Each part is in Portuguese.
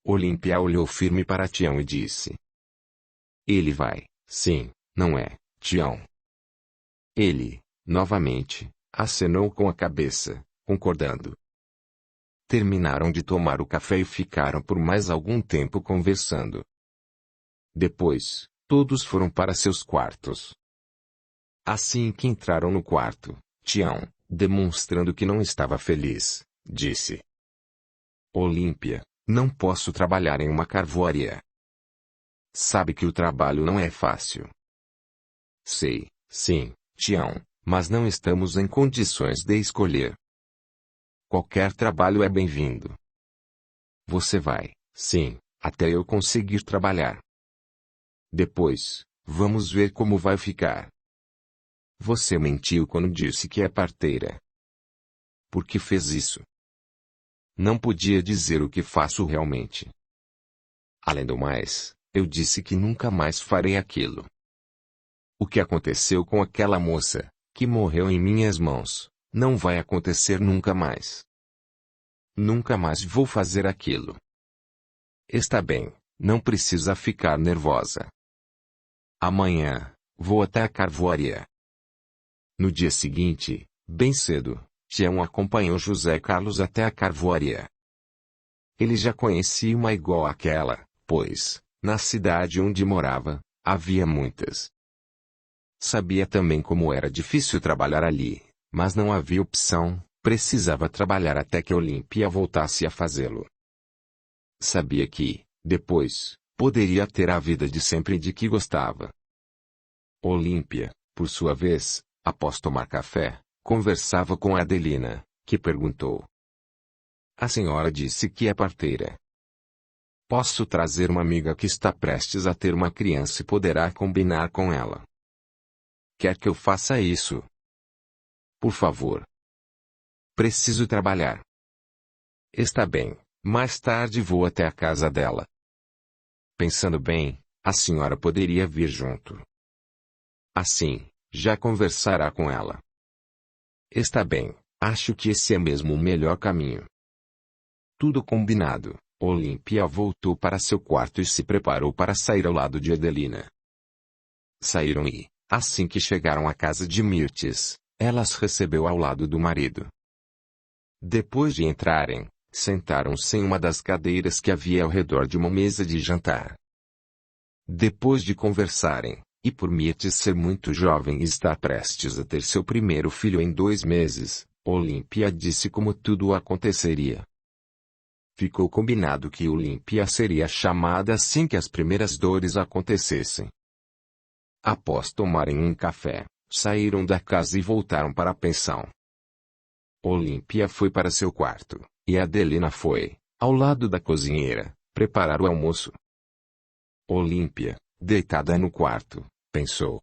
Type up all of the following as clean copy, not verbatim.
Olímpia olhou firme para Tião e disse: Ele vai, sim, não é, Tião? Ele, novamente, acenou com a cabeça, concordando. Terminaram de tomar o café e ficaram por mais algum tempo conversando. Depois, todos foram para seus quartos. Assim que entraram no quarto, Tião, demonstrando que não estava feliz, disse: Olímpia, não posso trabalhar em uma carvoaria. Sabe que o trabalho não é fácil. Sei, sim, Tião, mas não estamos em condições de escolher. Qualquer trabalho é bem-vindo. Você vai, sim, até eu conseguir trabalhar. Depois, vamos ver como vai ficar. Você mentiu quando disse que é parteira. Por que fez isso? Não podia dizer o que faço realmente. Além do mais, eu disse que nunca mais farei aquilo. O que aconteceu com aquela moça, que morreu em minhas mãos, não vai acontecer nunca mais. Nunca mais vou fazer aquilo. Está bem, não precisa ficar nervosa. Amanhã, vou até a carvoaria. No dia seguinte, bem cedo, Tião acompanhou José Carlos até a carvoaria. Ele já conhecia uma igual àquela, pois, na cidade onde morava, havia muitas. Sabia também como era difícil trabalhar ali, mas não havia opção, precisava trabalhar até que Olímpia voltasse a fazê-lo. Sabia que, depois, poderia ter a vida de sempre de que gostava. Olímpia, por sua vez, após tomar café, conversava com Adelina, que perguntou: A senhora disse que é parteira. Posso trazer uma amiga que está prestes a ter uma criança e poderá combinar com ela. Quer que eu faça isso? Por favor. Preciso trabalhar. Está bem, mais tarde vou até a casa dela. Pensando bem, a senhora poderia vir junto. Assim, já conversará com ela. Está bem, acho que esse é mesmo o melhor caminho. Tudo combinado, Olímpia voltou para seu quarto e se preparou para sair ao lado de Adelina. Saíram e, assim que chegaram à casa de Mirtes, ela as recebeu ao lado do marido. Depois de entrarem, sentaram-se em uma das cadeiras que havia ao redor de uma mesa de jantar. Depois de conversarem, e por Mirtes ser muito jovem e estar prestes a ter seu primeiro filho em 2 meses, Olímpia disse como tudo aconteceria. Ficou combinado que Olímpia seria chamada assim que as primeiras dores acontecessem. Após tomarem um café, saíram da casa e voltaram para a pensão. Olímpia foi para seu quarto, e Adelina foi, ao lado da cozinheira, preparar o almoço. Olímpia, deitada no quarto, pensou: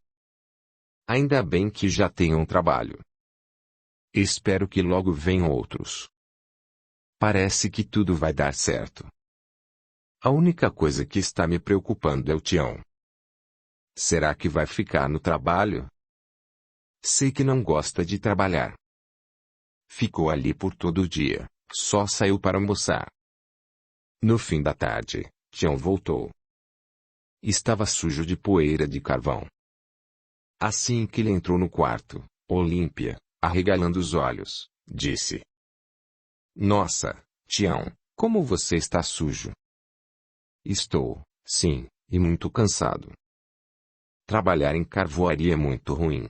Ainda bem que já tenho um trabalho. Espero que logo venham outros. Parece que tudo vai dar certo. A única coisa que está me preocupando é o Tião. Será que vai ficar no trabalho? Sei que não gosta de trabalhar. Ficou ali por todo o dia, só saiu para almoçar. No fim da tarde, Tião voltou. Estava sujo de poeira de carvão. Assim que ele entrou no quarto, Olímpia, arregalando os olhos, disse: Nossa, Tião, como você está sujo. Estou, sim, e muito cansado. Trabalhar em carvoaria é muito ruim.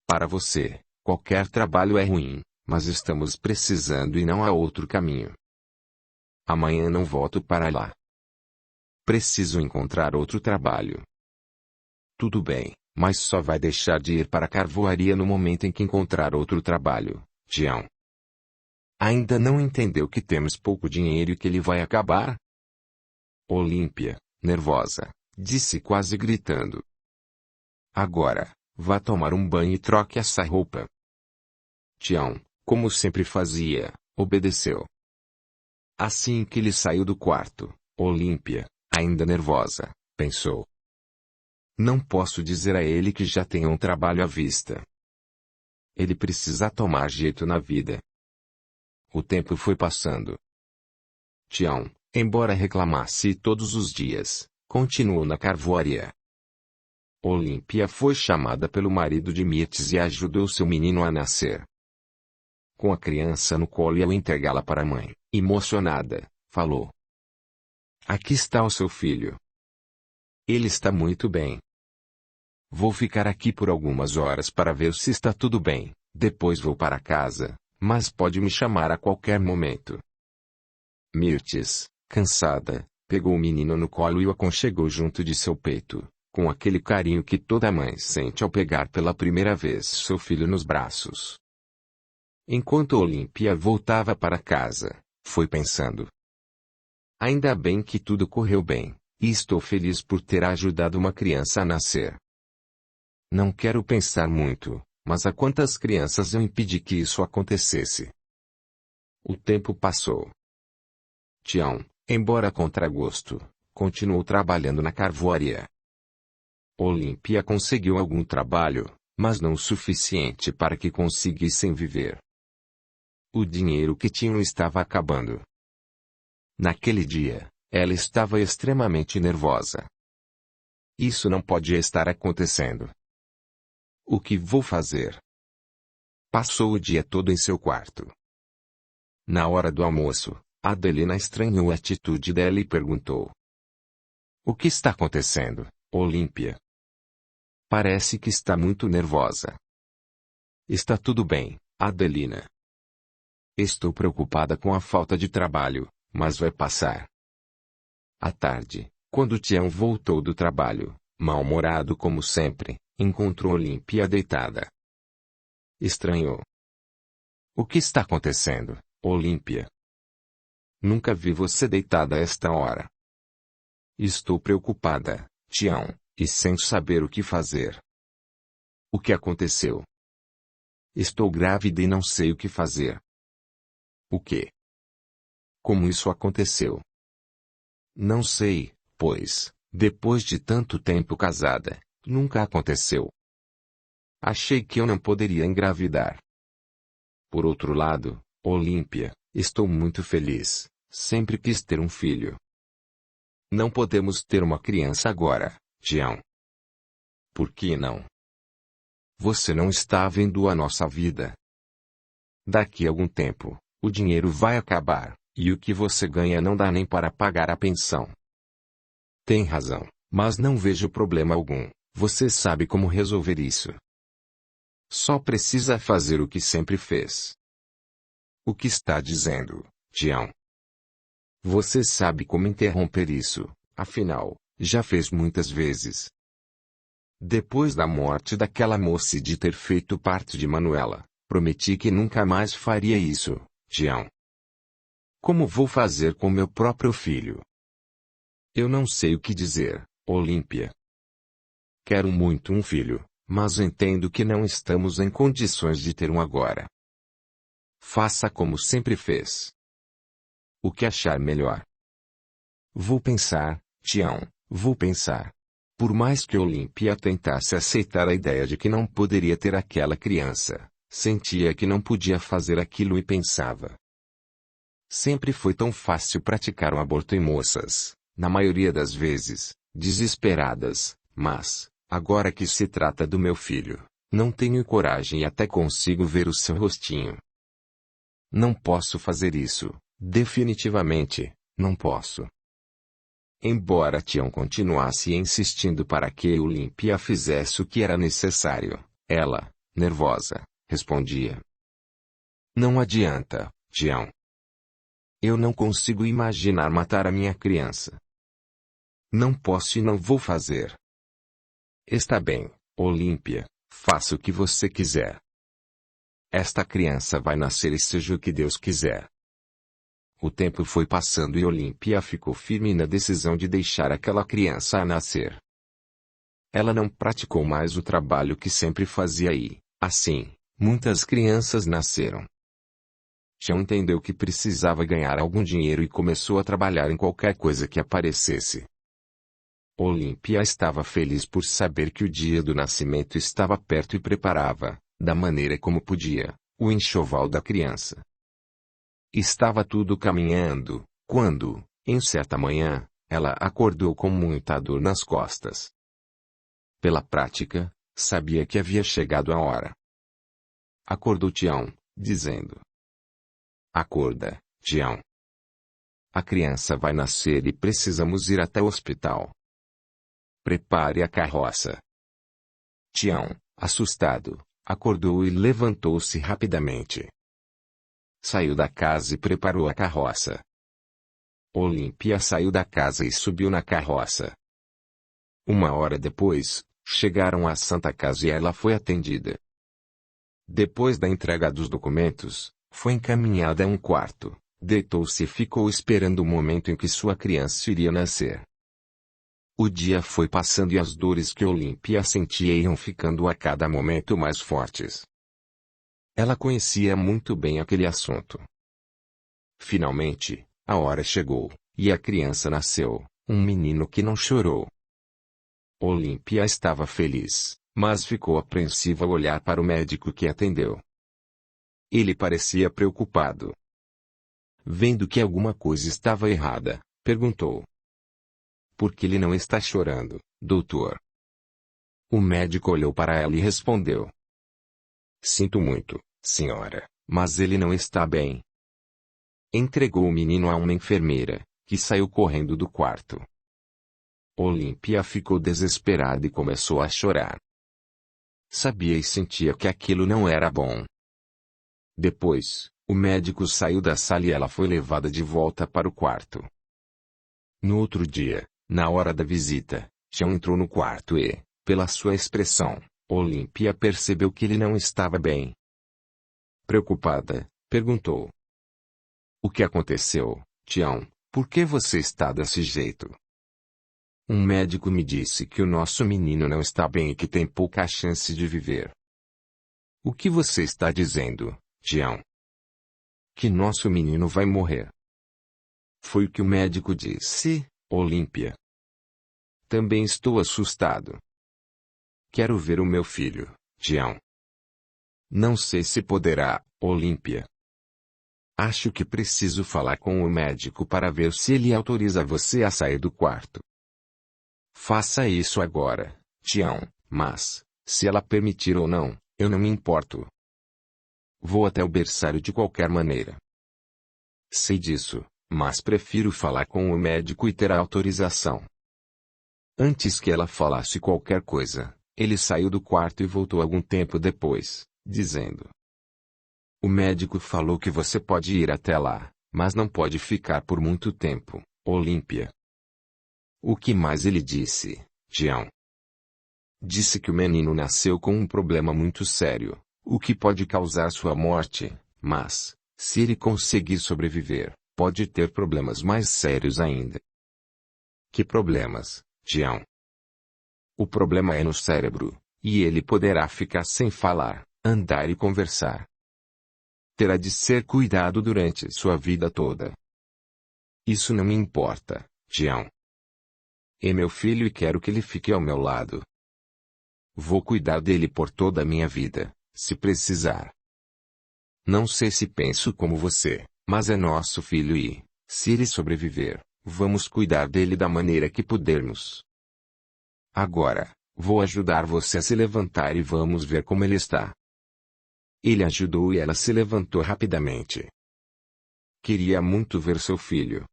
Para você, qualquer trabalho é ruim, mas estamos precisando e não há outro caminho. Amanhã não volto para lá. Preciso encontrar outro trabalho. Tudo bem, mas só vai deixar de ir para a carvoaria no momento em que encontrar outro trabalho, Tião. Ainda não entendeu que temos pouco dinheiro e que ele vai acabar? Olímpia, nervosa, disse quase gritando. Agora, vá tomar um banho e troque essa roupa. Tião, como sempre fazia, obedeceu. Assim que ele saiu do quarto, Olímpia, ainda nervosa, pensou: Não posso dizer a ele que já tenho um trabalho à vista. Ele precisa tomar jeito na vida. O tempo foi passando. Tião, embora reclamasse todos os dias, continuou na carvoaria. Olímpia foi chamada pelo marido de Mirtes e ajudou seu menino a nascer. Com a criança no colo e ao entregá-la para a mãe, emocionada, falou: "Aqui está o seu filho. Ele está muito bem. Vou ficar aqui por algumas horas para ver se está tudo bem, depois vou para casa, mas pode me chamar a qualquer momento." Mirtes, cansada, pegou o menino no colo e o aconchegou junto de seu peito, com aquele carinho que toda mãe sente ao pegar pela primeira vez seu filho nos braços. Enquanto Olímpia voltava para casa, foi pensando: ainda bem que tudo correu bem, e estou feliz por ter ajudado uma criança a nascer. Não quero pensar muito, mas a quantas crianças eu impedi que isso acontecesse. O tempo passou. Tião, embora a contragosto, continuou trabalhando na carvoaria. Olímpia conseguiu algum trabalho, mas não o suficiente para que conseguissem viver. O dinheiro que tinham estava acabando. Naquele dia, ela estava extremamente nervosa. Isso não pode estar acontecendo. O que vou fazer? Passou o dia todo em seu quarto. Na hora do almoço, Adelina estranhou a atitude dela e perguntou: "O que está acontecendo, Olímpia? Parece que está muito nervosa." "Está tudo bem, Adelina. Estou preocupada com a falta de trabalho, mas vai passar." À tarde, quando Tião voltou do trabalho, mal-humorado como sempre, encontrou Olímpia deitada. Estranhou. "O que está acontecendo, Olímpia? Nunca vi você deitada a esta hora." "Estou preocupada, Tião, e sem saber o que fazer." "O que aconteceu?" "Estou grávida e não sei o que fazer." "O quê? Como isso aconteceu?" "Não sei, pois, depois de tanto tempo casada, nunca aconteceu. Achei que eu não poderia engravidar." "Por outro lado, Olímpia, estou muito feliz. Sempre quis ter um filho." "Não podemos ter uma criança agora, Tião." "Por que não?" "Você não está vendo a nossa vida. Daqui a algum tempo, o dinheiro vai acabar, e o que você ganha não dá nem para pagar a pensão." "Tem razão, mas não vejo problema algum. Você sabe como resolver isso. Só precisa fazer o que sempre fez." "O que está dizendo, Tião?" "Você sabe como interromper isso, afinal, já fez muitas vezes." "Depois da morte daquela moça e de ter feito parte de Manuela, prometi que nunca mais faria isso, Tião. Como vou fazer com meu próprio filho?" "Eu não sei o que dizer, Olímpia. Quero muito um filho, mas entendo que não estamos em condições de ter um agora. Faça como sempre fez. O que achar melhor." "Vou pensar, Tião, vou pensar." Por mais que Olímpia tentasse aceitar a ideia de que não poderia ter aquela criança, sentia que não podia fazer aquilo e pensava: sempre foi tão fácil praticar um aborto em moças, na maioria das vezes, desesperadas, mas, agora que se trata do meu filho, não tenho coragem e até consigo ver o seu rostinho. Não posso fazer isso, definitivamente, não posso." Embora Tião continuasse insistindo para que Olímpia fizesse o que era necessário, ela, nervosa, respondia: "Não adianta, Tião. Eu não consigo imaginar matar a minha criança. Não posso e não vou fazer." "Está bem, Olímpia, faça o que você quiser. Esta criança vai nascer e seja o que Deus quiser." O tempo foi passando e Olímpia ficou firme na decisão de deixar aquela criança a nascer. Ela não praticou mais o trabalho que sempre fazia e, assim, muitas crianças nasceram. Tião entendeu que precisava ganhar algum dinheiro e começou a trabalhar em qualquer coisa que aparecesse. Olímpia estava feliz por saber que o dia do nascimento estava perto e preparava, da maneira como podia, o enxoval da criança. Estava tudo caminhando, quando, Em certa manhã, ela acordou com muita dor nas costas. Pela prática, sabia que havia chegado a hora. Acordou Tião, dizendo: Acorda, Tião. A criança vai nascer e precisamos ir até o hospital. Prepare a carroça. Tião, assustado, acordou e levantou-se rapidamente. Saiu da casa e preparou a carroça. Olímpia saiu da casa e subiu na carroça. 1 hora depois, chegaram à Santa Casa e ela foi atendida. Depois da entrega dos documentos, foi encaminhada a um quarto, deitou-se e ficou esperando o momento em que sua criança iria nascer. O dia foi passando e as dores que Olímpia sentia iam ficando a cada momento mais fortes. Ela conhecia muito bem aquele assunto. Finalmente, a hora chegou, e a criança nasceu, um menino que não chorou. Olímpia estava feliz, mas ficou apreensiva ao olhar para o médico que atendeu. Ele parecia preocupado. Vendo que alguma coisa estava errada, perguntou: Por que ele não está chorando, doutor? O médico olhou para ela e respondeu: Sinto muito, senhora, mas ele não está bem. Entregou o menino a uma enfermeira, que saiu correndo do quarto. Olímpia ficou desesperada e começou a chorar. Sabia e sentia que aquilo não era bom. Depois, o médico saiu da sala e ela foi levada de volta para o quarto. No outro dia, na hora da visita, Tião entrou no quarto e, pela sua expressão, Olímpia percebeu que ele não estava bem. Preocupada, perguntou: O que aconteceu, Tião? Por que você está desse jeito? Um médico me disse que o nosso menino não está bem e que tem pouca chance de viver. O que você está dizendo, Tião? Que nosso menino vai morrer. Foi o que o médico disse, Olímpia. Também estou assustado. Quero ver o meu filho, Tião. Não sei se poderá, Olímpia. Acho que preciso falar com o médico para ver se ele autoriza você a sair do quarto. Faça isso agora, Tião, mas, se ela permitir ou não, eu não me importo. Vou até o berçário de qualquer maneira. Sei disso, mas prefiro falar com o médico e ter a autorização. Antes que ela falasse qualquer coisa, ele saiu do quarto e voltou algum tempo depois, dizendo: O médico falou que você pode ir até lá, mas não pode ficar por muito tempo, Olímpia. O que mais ele disse, Tião? Disse que o menino nasceu com um problema muito sério, o que pode causar sua morte, mas, se ele conseguir sobreviver, pode ter problemas mais sérios ainda. Que problemas, Tião? O problema é no cérebro, e ele poderá ficar sem falar, andar e conversar. Terá de ser cuidado durante sua vida toda. Isso não me importa, Tião. É meu filho e quero que ele fique ao meu lado. Vou cuidar dele por toda a minha vida, se precisar. Não sei se penso como você, mas é nosso filho e, se ele sobreviver, vamos cuidar dele da maneira que pudermos. Agora, vou ajudar você a se levantar e vamos ver como ele está. Ele ajudou e ela se levantou rapidamente. Queria muito ver seu filho.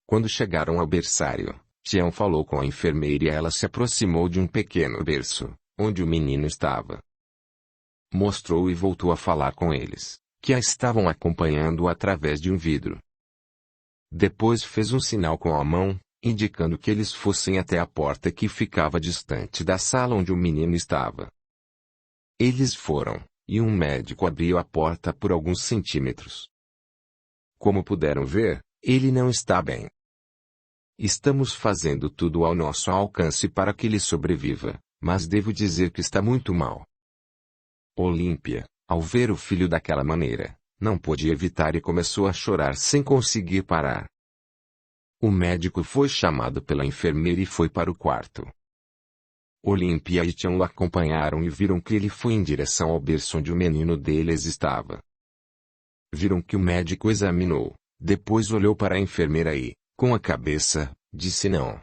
Quando chegaram ao berçário, Tião falou com a enfermeira e ela se aproximou de um pequeno berço, onde o menino estava. Mostrou e voltou a falar com eles, que a estavam acompanhando através de um vidro. Depois fez um sinal com a mão, indicando que eles fossem até a porta que ficava distante da sala onde o menino estava. Eles foram, e um médico abriu a porta por alguns centímetros. Como puderam ver, ele não está bem. Estamos fazendo tudo ao nosso alcance para que ele sobreviva, mas devo dizer que está muito mal. Olímpia, ao ver o filho daquela maneira, não pôde evitar e começou a chorar sem conseguir parar. O médico foi chamado pela enfermeira e foi para o quarto. Olímpia e Tião o acompanharam e viram que ele foi em direção ao berço onde o menino deles estava. Viram que o médico examinou, depois olhou para a enfermeira e, Com a cabeça, disse não.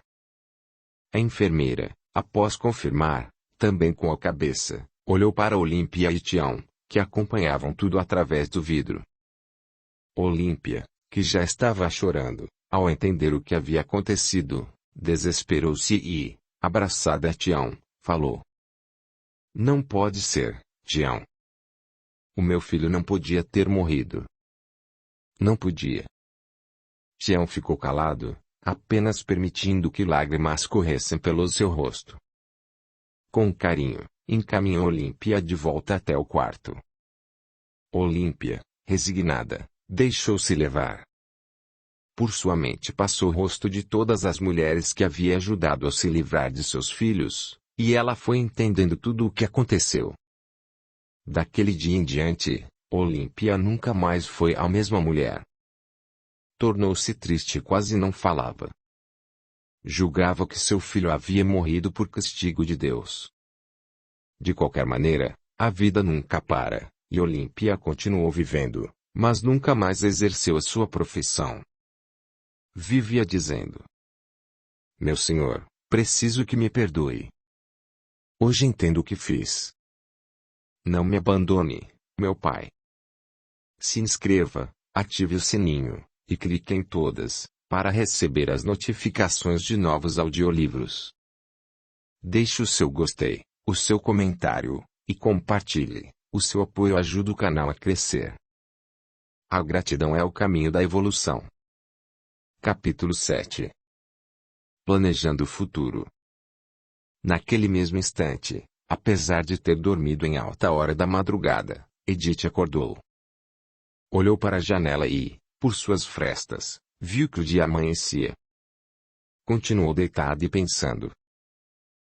A enfermeira, após confirmar, também com a cabeça, olhou para Olímpia e Tião, que acompanhavam tudo através do vidro. Olímpia, que já estava chorando, ao entender o que havia acontecido, desesperou-se e, abraçada a Tião, falou: Não pode ser, Tião. O meu filho não podia ter morrido. Não podia. Tião ficou calado, apenas permitindo que lágrimas corressem pelo seu rosto. Com carinho, encaminhou Olímpia de volta até o quarto. Olímpia, resignada, deixou-se levar. Por sua mente passou o rosto de todas as mulheres que havia ajudado a se livrar de seus filhos, e ela foi entendendo tudo o que aconteceu. Daquele dia em diante, Olímpia nunca mais foi a mesma mulher. Tornou-se triste e quase não falava. Julgava que seu filho havia morrido por castigo de Deus. De qualquer maneira, a vida nunca para, e Olímpia continuou vivendo, mas nunca mais exerceu a sua profissão. Vivia dizendo: Meu senhor, preciso que me perdoe. Hoje entendo o que fiz. Não me abandone, meu pai. Se inscreva, ative o sininho, e clique em todas, para receber as notificações de novos audiolivros. Deixe o seu gostei, o seu comentário, e compartilhe. O seu apoio ajuda o canal a crescer. A gratidão é o caminho da evolução. Capítulo 7. Planejando o futuro. Naquele mesmo instante, apesar de ter dormido em alta hora da madrugada, Edith acordou. Olhou para a janela e, por suas frestas, viu que o dia amanhecia. Continuou deitada e pensando.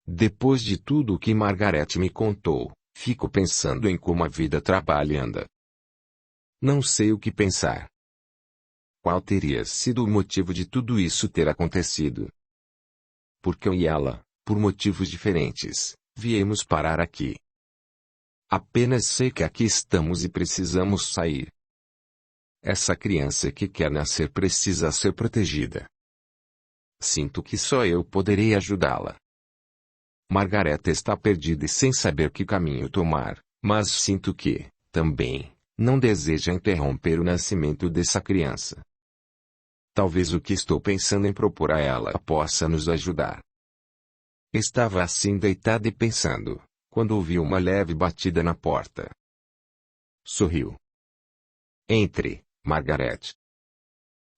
Depois de tudo o que Margaret me contou, fico pensando em como a vida trabalha e anda. Não sei o que pensar. Qual teria sido o motivo de tudo isso ter acontecido? Porque eu e ela, por motivos diferentes, viemos parar aqui. Apenas sei que aqui estamos e precisamos sair. Essa criança que quer nascer precisa ser protegida. Sinto que só eu poderei ajudá-la. Margaret está perdida e sem saber que caminho tomar, mas sinto que, também, não deseja interromper o nascimento dessa criança. Talvez o que estou pensando em propor a ela possa nos ajudar. Estava assim deitada e pensando, quando ouvi uma leve batida na porta. Sorriu. Entre, Margaret.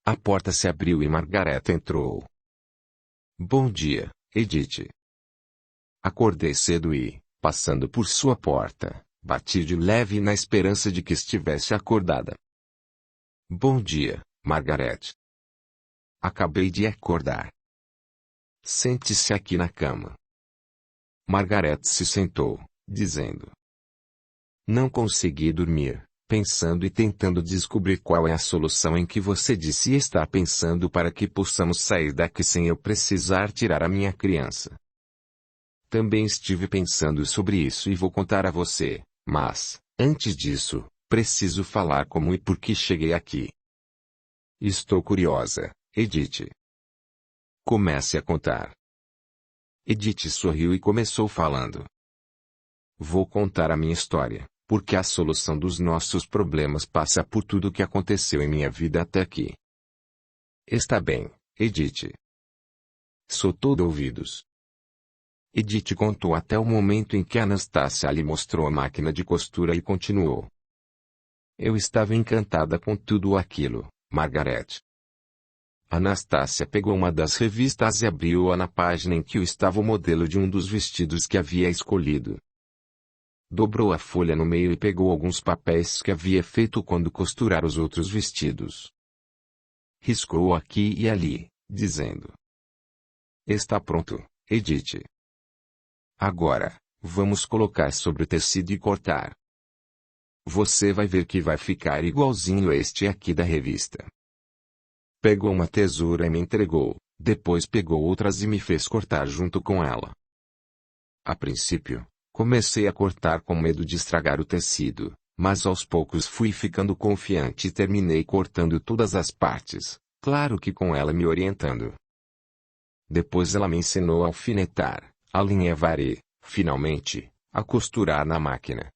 A porta se abriu e Margaret entrou. Bom dia, Edith. Acordei cedo e, passando por sua porta, bati de leve na esperança de que estivesse acordada. Bom dia, Margaret. Acabei de acordar. Sente-se aqui na cama. Margaret se sentou, dizendo: Não consegui dormir, pensando e tentando descobrir qual é a solução em que você disse estar pensando para que possamos sair daqui sem eu precisar tirar a minha criança. Também estive pensando sobre isso e vou contar a você, mas, antes disso, preciso falar como e por que cheguei aqui. Estou curiosa, Edith. Comece a contar. Edith sorriu e começou falando. Vou contar a minha história, porque a solução dos nossos problemas passa por tudo o que aconteceu em minha vida até aqui. Está bem, Edith. Sou todo ouvidos. Edith contou até o momento em que Anastácia lhe mostrou a máquina de costura e continuou. Eu estava encantada com tudo aquilo, Margaret. Anastácia pegou uma das revistas e abriu-a na página em que estava o modelo de um dos vestidos que havia escolhido. Dobrou a folha no meio e pegou alguns papéis que havia feito quando costurar os outros vestidos. Riscou aqui e ali, dizendo: Está pronto, Edith. Agora, vamos colocar sobre o tecido e cortar. Você vai ver que vai ficar igualzinho a este aqui da revista. Pegou uma tesoura e me entregou, depois pegou outras e me fez cortar junto com ela. A princípio, comecei a cortar com medo de estragar o tecido, mas aos poucos fui ficando confiante e terminei cortando todas as partes, claro que com ela me orientando. Depois ela me ensinou a alfinetar, alinhavar e, finalmente, a costurar na máquina.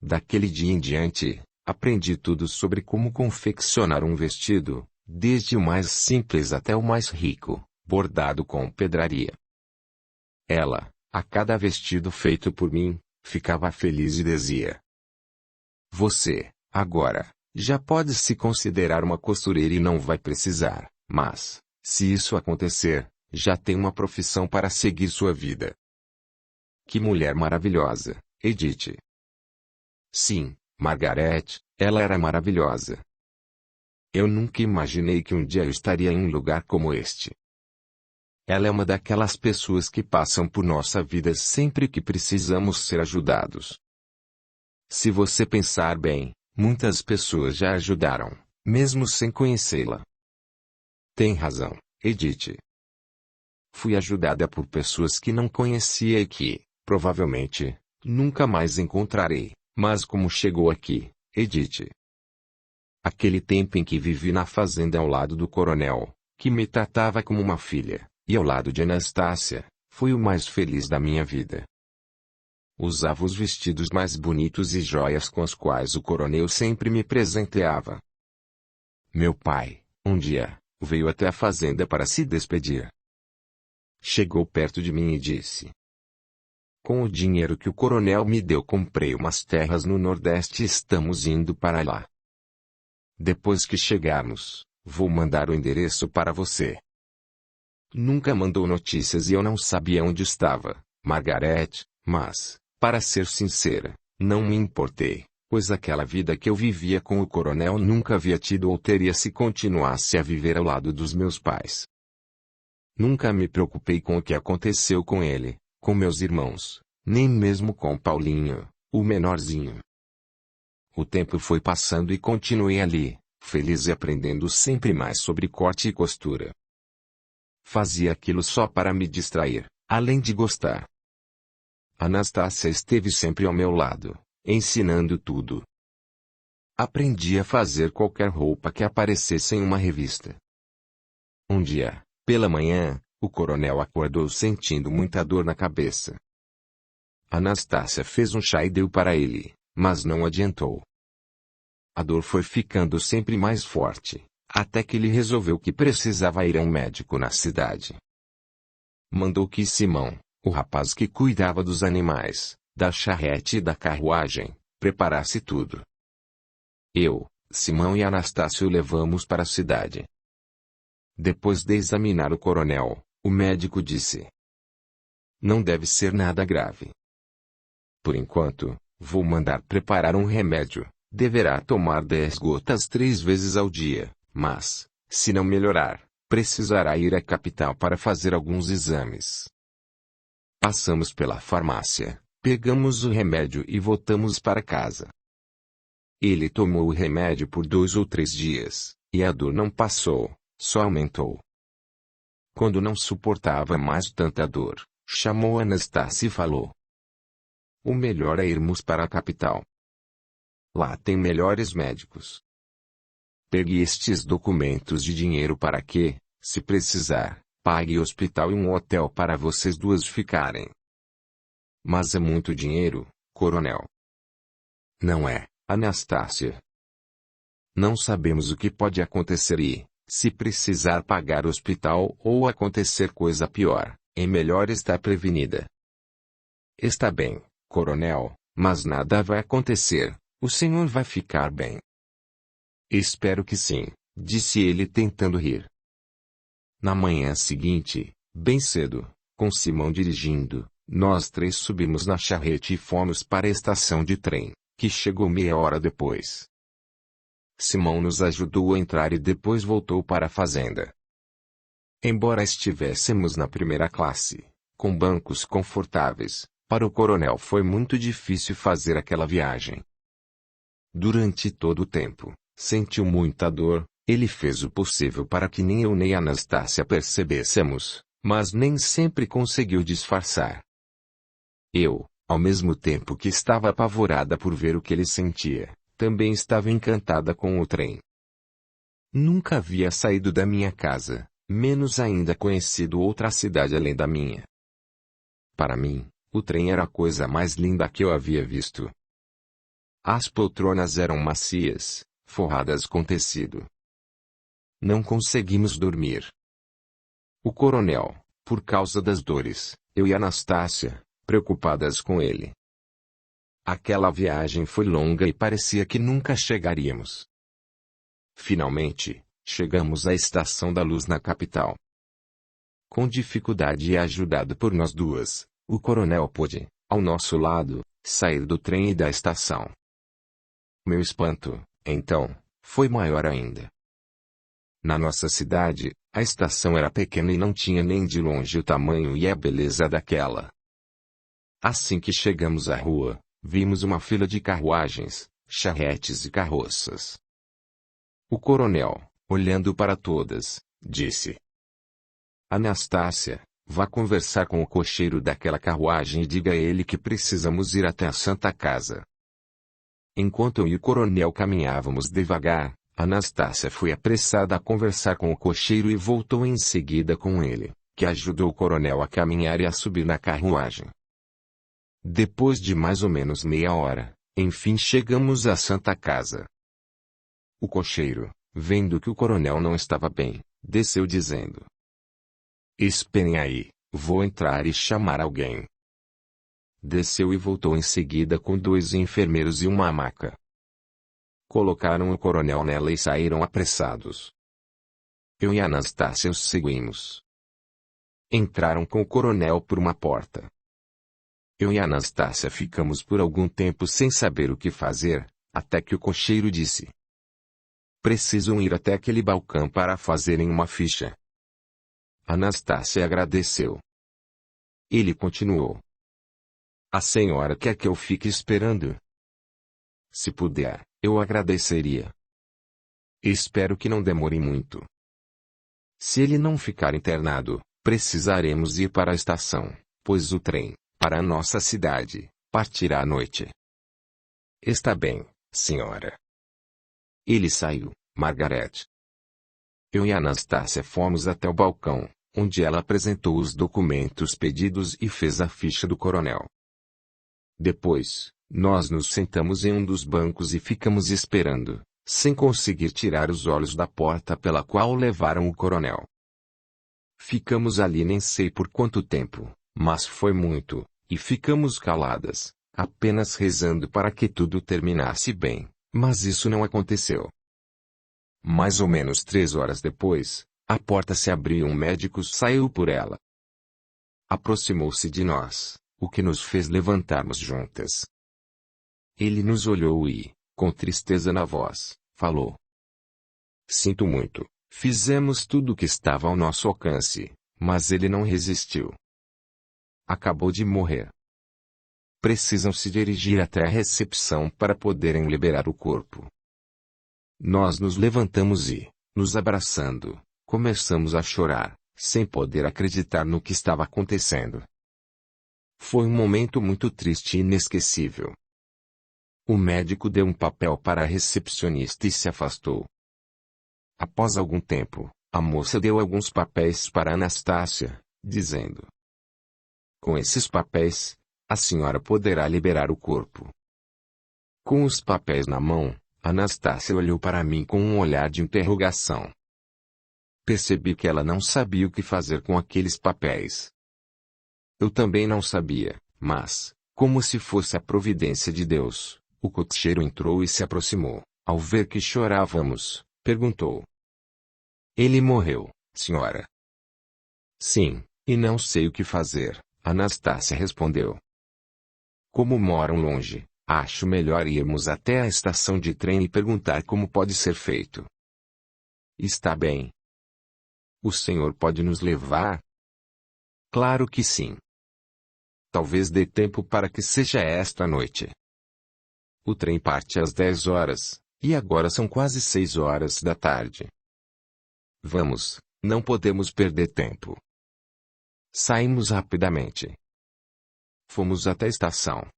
Daquele dia em diante, aprendi tudo sobre como confeccionar um vestido, desde o mais simples até o mais rico, bordado com pedraria. Ela, a cada vestido feito por mim, ficava feliz e dizia: "Você, agora, já pode se considerar uma costureira e não vai precisar, mas, se isso acontecer, já tem uma profissão para seguir sua vida." Que mulher maravilhosa, Edith. Sim, Margaret, ela era maravilhosa. Eu nunca imaginei que um dia eu estaria em um lugar como este. Ela é uma daquelas pessoas que passam por nossa vida sempre que precisamos ser ajudados. Se você pensar bem, muitas pessoas já ajudaram, mesmo sem conhecê-la. Tem razão, Edith. Fui ajudada por pessoas que não conhecia e que, provavelmente, nunca mais encontrarei, mas como chegou aqui, Edith. Aquele tempo em que vivi na fazenda ao lado do coronel, que me tratava como uma filha, e ao lado de Anastácia, foi o mais feliz da minha vida. Usava os vestidos mais bonitos e joias com as quais o coronel sempre me presenteava. Meu pai, um dia, veio até a fazenda para se despedir. Chegou perto de mim e disse: "Com o dinheiro que o coronel me deu comprei umas terras no Nordeste e estamos indo para lá. Depois que chegarmos, vou mandar o endereço para você." Nunca mandou notícias e eu não sabia onde estava, Margaret, mas, para ser sincera, não me importei, pois aquela vida que eu vivia com o coronel nunca havia tido ou teria se continuasse a viver ao lado dos meus pais. Nunca me preocupei com o que aconteceu com ele, com meus irmãos, nem mesmo com Paulinho, o menorzinho. O tempo foi passando e continuei ali, feliz e aprendendo sempre mais sobre corte e costura. Fazia aquilo só para me distrair, além de gostar. Anastácia esteve sempre ao meu lado, ensinando tudo. Aprendi a fazer qualquer roupa que aparecesse em uma revista. Um dia, pela manhã, o coronel acordou sentindo muita dor na cabeça. Anastácia fez um chá e deu para ele, mas não adiantou. A dor foi ficando sempre mais forte, até que ele resolveu que precisava ir a um médico na cidade. Mandou que Simão, o rapaz que cuidava dos animais, da charrete e da carruagem, preparasse tudo. Eu, Simão e Anastácio o levamos para a cidade. Depois de examinar o coronel, o médico disse: "Não deve ser nada grave. Por enquanto, vou mandar preparar um remédio, deverá tomar 10 gotas 3 vezes ao dia, mas, se não melhorar, precisará ir à capital para fazer alguns exames." Passamos pela farmácia, pegamos o remédio e voltamos para casa. Ele tomou o remédio por 2 ou 3 dias, e a dor não passou, só aumentou. Quando não suportava mais tanta dor, chamou Anastácia e falou: "O melhor é irmos para a capital. Lá tem melhores médicos. Pegue estes documentos de dinheiro para que, se precisar, pague hospital e um hotel para vocês duas ficarem." "Mas é muito dinheiro, coronel." "Não é, Anastácia. Não sabemos o que pode acontecer e, se precisar pagar hospital ou acontecer coisa pior, é melhor estar prevenida." "Está bem, coronel, mas nada vai acontecer, o senhor vai ficar bem." "Espero que sim", disse ele tentando rir. Na manhã seguinte, bem cedo, com Simão dirigindo, nós 3 subimos na charrete e fomos para a estação de trem, que chegou meia hora depois. Simão nos ajudou a entrar e depois voltou para a fazenda. Embora estivéssemos na primeira classe, com bancos confortáveis, para o coronel foi muito difícil fazer aquela viagem. Durante todo o tempo, sentiu muita dor. Ele fez o possível para que nem eu nem Anastácia percebêssemos, mas nem sempre conseguiu disfarçar. Eu, ao mesmo tempo que estava apavorada por ver o que ele sentia, também estava encantada com o trem. Nunca havia saído da minha casa, menos ainda conhecido outra cidade além da minha. Para mim, o trem era a coisa mais linda que eu havia visto. As poltronas eram macias, forradas com tecido. Não conseguimos dormir. O coronel, por causa das dores, eu e Anastácia, preocupadas com ele. Aquela viagem foi longa e parecia que nunca chegaríamos. Finalmente, chegamos à Estação da Luz na capital. Com dificuldade e ajudado por nós duas, o coronel pôde, ao nosso lado, sair do trem e da estação. Meu espanto, então, foi maior ainda. Na nossa cidade, a estação era pequena e não tinha nem de longe o tamanho e a beleza daquela. Assim que chegamos à rua, vimos uma fila de carruagens, charretes e carroças. O coronel, olhando para todas, disse: Anastácia, vá conversar com o cocheiro daquela carruagem e diga a ele que precisamos ir até a Santa Casa. Enquanto eu e o coronel caminhávamos devagar, Anastácia foi apressada a conversar com o cocheiro e voltou em seguida com ele, que ajudou o coronel a caminhar e a subir na carruagem. Depois de mais ou menos meia hora, enfim chegamos à Santa Casa. O cocheiro, vendo que o coronel não estava bem, desceu dizendo: Esperem aí, vou entrar e chamar alguém. Desceu e voltou em seguida com 2 enfermeiros e uma maca. Colocaram o coronel nela e saíram apressados. Eu e Anastácia os seguimos. Entraram com o coronel por uma porta. Eu e Anastácia ficamos por algum tempo sem saber o que fazer, até que o cocheiro disse: Precisam ir até aquele balcão para fazerem uma ficha. Anastácia agradeceu. Ele continuou: A senhora quer que eu fique esperando? Se puder, eu agradeceria. Espero que não demore muito. Se ele não ficar internado, precisaremos ir para a estação, pois o trem, para a nossa cidade, partirá à noite. Está bem, senhora. Ele saiu, Margarete. Eu e Anastácia fomos até o balcão, onde ela apresentou os documentos pedidos e fez a ficha do coronel. Depois, nós nos sentamos em um dos bancos e ficamos esperando, sem conseguir tirar os olhos da porta pela qual levaram o coronel. Ficamos ali nem sei por quanto tempo, mas foi muito, e ficamos caladas, apenas rezando para que tudo terminasse bem, mas isso não aconteceu. Mais ou menos 3 horas depois, a porta se abriu e um médico saiu por ela. Aproximou-se de nós, o que nos fez levantarmos juntas. Ele nos olhou e, com tristeza na voz, falou: Sinto muito, fizemos tudo o que estava ao nosso alcance, mas ele não resistiu. Acabou de morrer. Precisam se dirigir até a recepção para poderem liberar o corpo. Nós nos levantamos e, nos abraçando, começamos a chorar, sem poder acreditar no que estava acontecendo. Foi um momento muito triste e inesquecível. O médico deu um papel para a recepcionista e se afastou. Após algum tempo, a moça deu alguns papéis para Anastácia, dizendo: Com esses papéis, a senhora poderá liberar o corpo. Com os papéis na mão, Anastácia olhou para mim com um olhar de interrogação. Percebi que ela não sabia o que fazer com aqueles papéis. Eu também não sabia, mas, como se fosse a providência de Deus, o cocheiro entrou e se aproximou. Ao ver que chorávamos, perguntou: Ele morreu, senhora? Sim, e não sei o que fazer, Anastácia respondeu. Como moram longe, acho melhor irmos até a estação de trem e perguntar como pode ser feito. Está bem. O senhor pode nos levar? Claro que sim. Talvez dê tempo para que seja esta noite. O trem parte às 10 horas, e agora são quase 6 horas da tarde. Vamos, não podemos perder tempo. Saímos rapidamente. Fomos até a estação.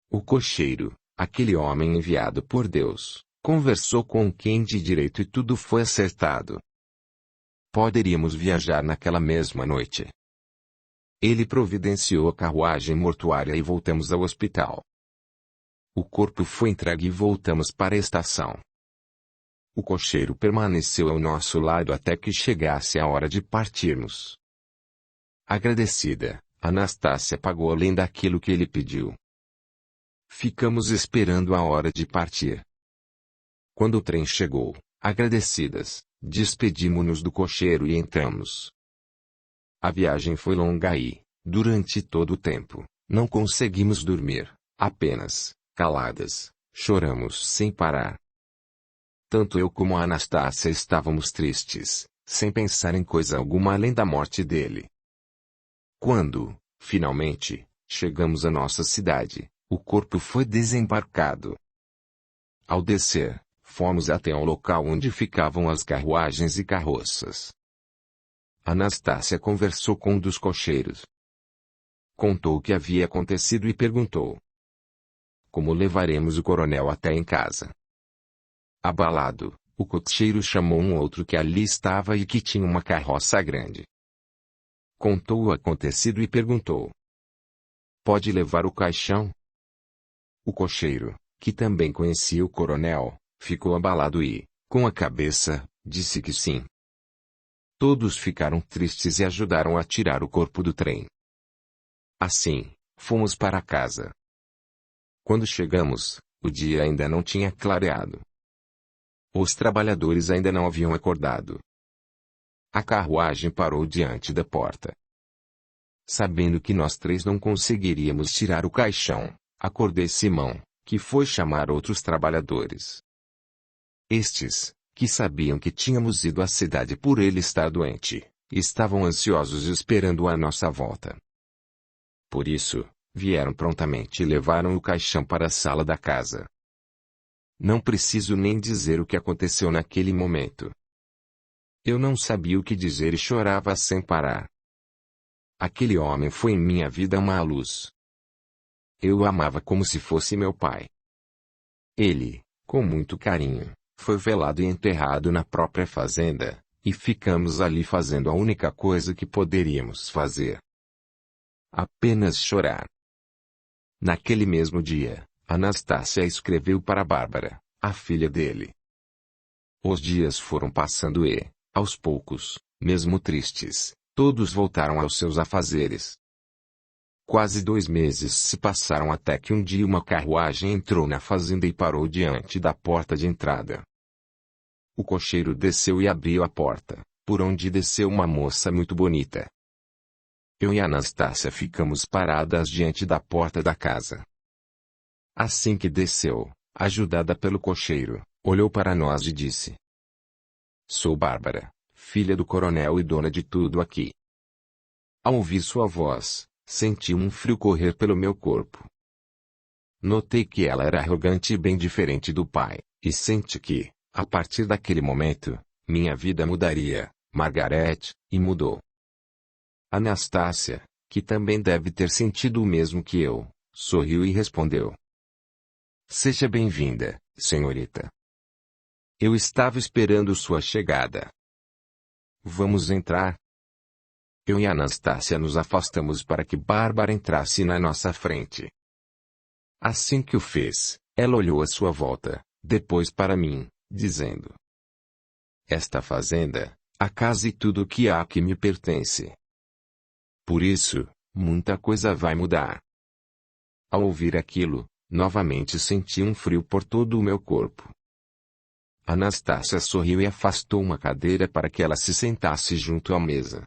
O cocheiro, aquele homem enviado por Deus, Conversou com quem de direito e tudo foi acertado. Poderíamos viajar naquela mesma noite. Ele providenciou a carruagem mortuária e voltamos ao hospital. O corpo foi entregue e voltamos para a estação. O cocheiro permaneceu ao nosso lado até que chegasse a hora de partirmos. Agradecida, Anastácia pagou além daquilo que ele pediu. Ficamos esperando a hora de partir. Quando o trem chegou, agradecidas, despedimos-nos do cocheiro e entramos. A viagem foi longa e, durante todo o tempo, não conseguimos dormir, apenas, caladas, choramos sem parar. Tanto eu como a Anastácia estávamos tristes, sem pensar em coisa alguma além da morte dele. Quando, finalmente, chegamos à nossa cidade, o corpo foi desembarcado. Ao descer, fomos até ao local onde ficavam as carruagens e carroças. Anastácia conversou com um dos cocheiros. Contou o que havia acontecido e perguntou: como levaremos o coronel até em casa? Abalado, o cocheiro chamou um outro que ali estava e que tinha uma carroça grande. Contou o acontecido e perguntou: pode levar o caixão? O cocheiro, que também conhecia o coronel, ficou abalado e, com a cabeça, disse que sim. Todos ficaram tristes e ajudaram a tirar o corpo do trem. Assim, fomos para casa. Quando chegamos, o dia ainda não tinha clareado. Os trabalhadores ainda não haviam acordado. A carruagem parou diante da porta. Sabendo que nós três não conseguiríamos tirar o caixão, acordei Simão, que foi chamar outros trabalhadores. Estes, que sabiam que tínhamos ido à cidade por ele estar doente, estavam ansiosos esperando a nossa volta. Por isso, vieram prontamente e levaram o caixão para a sala da casa. Não preciso nem dizer o que aconteceu naquele momento. Eu não sabia o que dizer e chorava sem parar. Aquele homem foi em minha vida uma luz. Eu o amava como se fosse meu pai. Ele, com muito carinho, foi velado e enterrado na própria fazenda, e ficamos ali fazendo a única coisa que poderíamos fazer: apenas chorar. Naquele mesmo dia, Anastácia escreveu para Bárbara, a filha dele. Os dias foram passando e, aos poucos, mesmo tristes, todos voltaram aos seus afazeres. Quase 2 meses se passaram até que um dia uma carruagem entrou na fazenda e parou diante da porta de entrada. O cocheiro desceu e abriu a porta, por onde desceu uma moça muito bonita. Eu e Anastácia ficamos paradas diante da porta da casa. Assim que desceu, ajudada pelo cocheiro, olhou para nós e disse: sou Bárbara, filha do coronel e dona de tudo aqui. Ao ouvir sua voz, senti um frio correr pelo meu corpo. Notei que ela era arrogante e bem diferente do pai, e senti que, a partir daquele momento, minha vida mudaria. Margarete, e mudou. Anastácia, que também deve ter sentido o mesmo que eu, sorriu e respondeu: seja bem-vinda, senhorita. Eu estava esperando sua chegada. Vamos entrar? Eu e Anastácia nos afastamos para que Bárbara entrasse na nossa frente. Assim que o fez, ela olhou à sua volta, depois para mim, dizendo: esta fazenda, a casa e tudo o que há aqui me pertence. Por isso, muita coisa vai mudar. Ao ouvir aquilo, novamente senti um frio por todo o meu corpo. Anastácia sorriu e afastou uma cadeira para que ela se sentasse junto à mesa.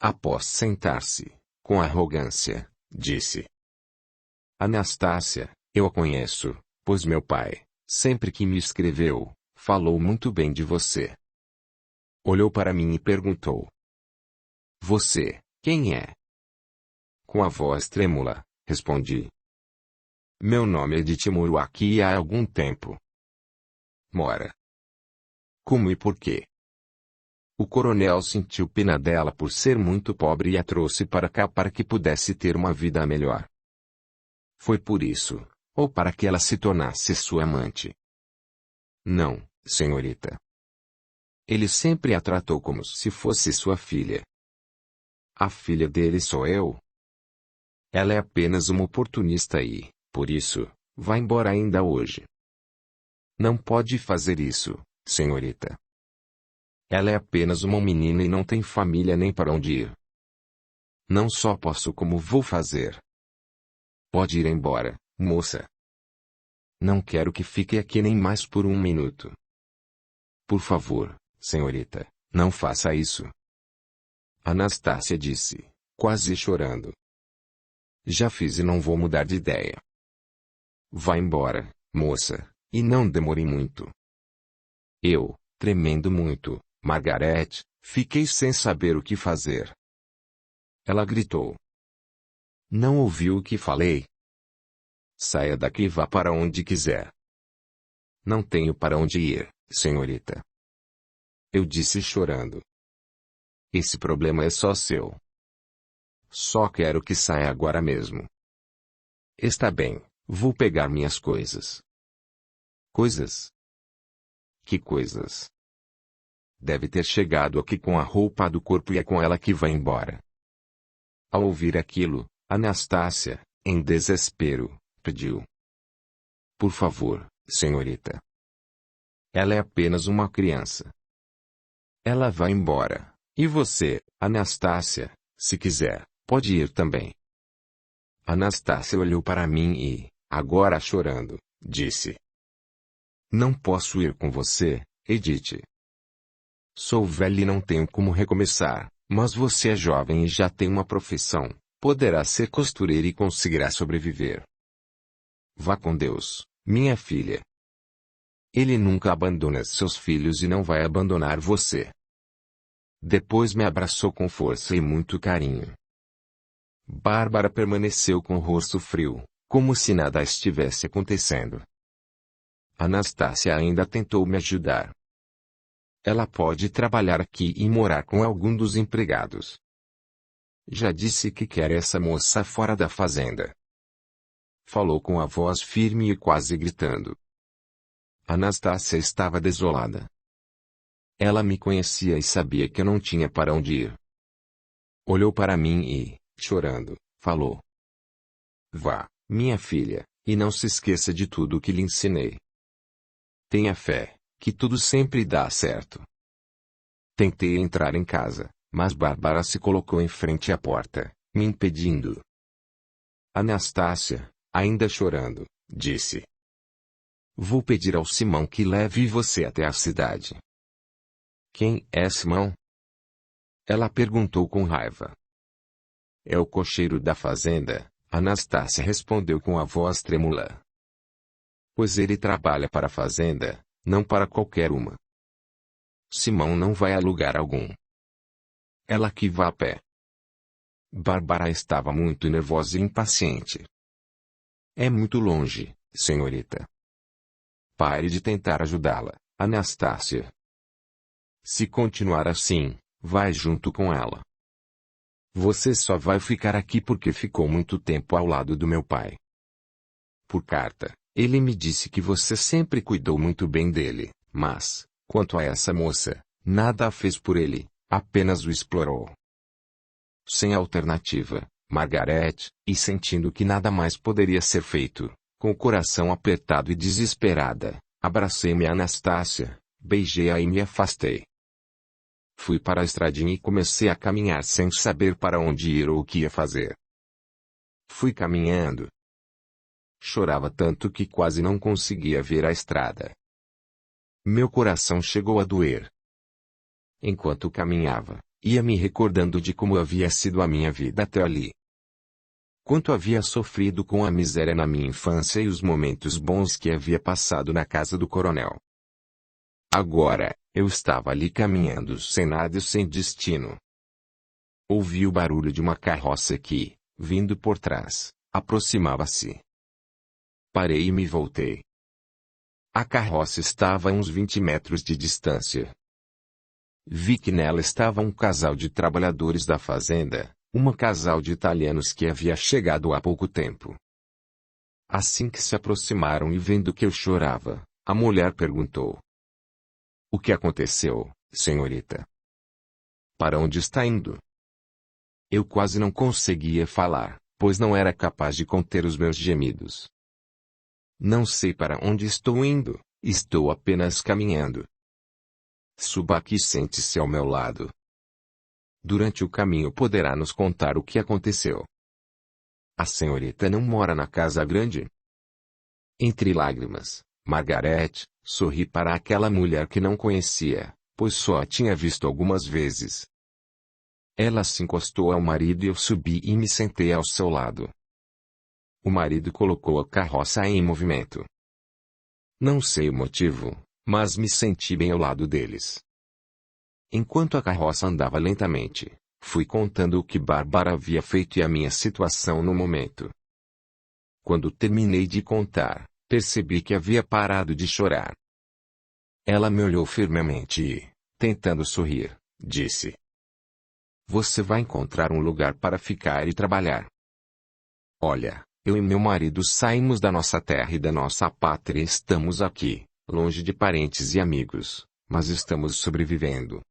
Após sentar-se, com arrogância, disse: Anastácia, eu a conheço, pois meu pai, sempre que me escreveu, falou muito bem de você. Olhou para mim e perguntou: você, quem é? Com a voz trêmula, respondi: meu nome é de Timuru aqui há algum tempo. Mora. Como e por quê? O coronel sentiu pena dela por ser muito pobre e a trouxe para cá para que pudesse ter uma vida melhor. Foi por isso, ou para que ela se tornasse sua amante. Não, senhorita. Ele sempre a tratou como se fosse sua filha. A filha dele sou eu. Ela é apenas uma oportunista e, por isso, vá embora ainda hoje. Não pode fazer isso, senhorita. Ela é apenas uma menina e não tem família nem para onde ir. Não só posso como vou fazer. Pode ir embora, moça. Não quero que fique aqui nem mais por um minuto. Por favor, senhorita, não faça isso. Anastácia disse, quase chorando. Já fiz e não vou mudar de ideia. Vá embora, moça, e não demore muito. Eu, tremendo muito, Margarete, fiquei sem saber o que fazer. Ela gritou. Não ouviu o que falei? Saia daqui e vá para onde quiser. Não tenho para onde ir, senhorita. Eu disse chorando. Esse problema é só seu. Só quero que saia agora mesmo. Está bem, vou pegar minhas coisas. Coisas? Que coisas? Deve ter chegado aqui com a roupa do corpo e é com ela que vai embora. Ao ouvir aquilo, Anastácia, em desespero, pediu. Por favor, senhorita. Ela é apenas uma criança. Ela vai embora, e você, Anastácia, se quiser, pode ir também. Anastácia olhou para mim e, agora chorando, disse. Não posso ir com você, Edith. Sou velha e não tenho como recomeçar, mas você é jovem e já tem uma profissão, poderá ser costureira e conseguirá sobreviver. Vá com Deus, minha filha. Ele nunca abandona seus filhos e não vai abandonar você. Depois me abraçou com força e muito carinho. Bárbara permaneceu com o rosto frio, como se nada estivesse acontecendo. Anastácia ainda tentou me ajudar. Ela pode trabalhar aqui e morar com algum dos empregados. Já disse que quer essa moça fora da fazenda. Falou com a voz firme e quase gritando. Anastácia estava desolada. Ela me conhecia e sabia que eu não tinha para onde ir. Olhou para mim e, chorando, falou. Vá, minha filha, e não se esqueça de tudo o que lhe ensinei. Tenha fé, que tudo sempre dá certo. Tentei entrar em casa, mas Bárbara se colocou em frente à porta, me impedindo. Anastácia, ainda chorando, disse. Vou pedir ao Simão que leve você até a cidade. Quem é Simão? Ela perguntou com raiva. É o cocheiro da fazenda, Anastácia respondeu com a voz trêmula. Pois ele trabalha para a fazenda, não para qualquer uma. Simão não vai a lugar algum. Ela que vá a pé. Bárbara estava muito nervosa e impaciente. É muito longe, senhorita. Pare de tentar ajudá-la, Anastácia. Se continuar assim, vai junto com ela. Você só vai ficar aqui porque ficou muito tempo ao lado do meu pai. Por carta, ele me disse que você sempre cuidou muito bem dele, mas, quanto a essa moça, nada a fez por ele, apenas o explorou. Sem alternativa, Margarete, e sentindo que nada mais poderia ser feito, com o coração apertado e desesperada, abracei-me a Anastácia, beijei-a e me afastei. Fui para a estradinha e comecei a caminhar sem saber para onde ir ou o que ia fazer. Fui caminhando. Chorava tanto que quase não conseguia ver a estrada. Meu coração chegou a doer. Enquanto caminhava, ia me recordando de como havia sido a minha vida até ali. Quanto havia sofrido com a miséria na minha infância e os momentos bons que havia passado na casa do coronel. Agora, eu estava ali caminhando sem nada e sem destino. Ouvi o barulho de uma carroça que, vindo por trás, aproximava-se. Parei e me voltei. A carroça estava a uns 20 metros de distância. Vi que nela estava um casal de trabalhadores da fazenda, um casal de italianos que havia chegado há pouco tempo. Assim que se aproximaram e vendo que eu chorava, A mulher perguntou. O que aconteceu, senhorita? Para onde está indo? Eu quase não conseguia falar, pois não era capaz de conter os meus gemidos. Não sei para onde estou indo, estou apenas caminhando. Suba aqui e sente-se ao meu lado. Durante o caminho poderá nos contar o que aconteceu. A senhorita não mora na casa grande? Entre lágrimas, Margaret sorri para aquela mulher que não conhecia, pois só a tinha visto algumas vezes. Ela se encostou ao marido e eu subi e me sentei ao seu lado. O marido colocou a carroça em movimento. Não sei o motivo, mas me senti bem ao lado deles. Enquanto a carroça andava lentamente, fui contando o que Bárbara havia feito e a minha situação no momento. Quando terminei de contar, percebi que havia parado de chorar. Ela me olhou firmemente e, tentando sorrir, disse: Você vai encontrar um lugar para ficar e trabalhar. Olha, eu e meu marido saímos da nossa terra e da nossa pátria e estamos aqui, longe de parentes e amigos, mas estamos sobrevivendo.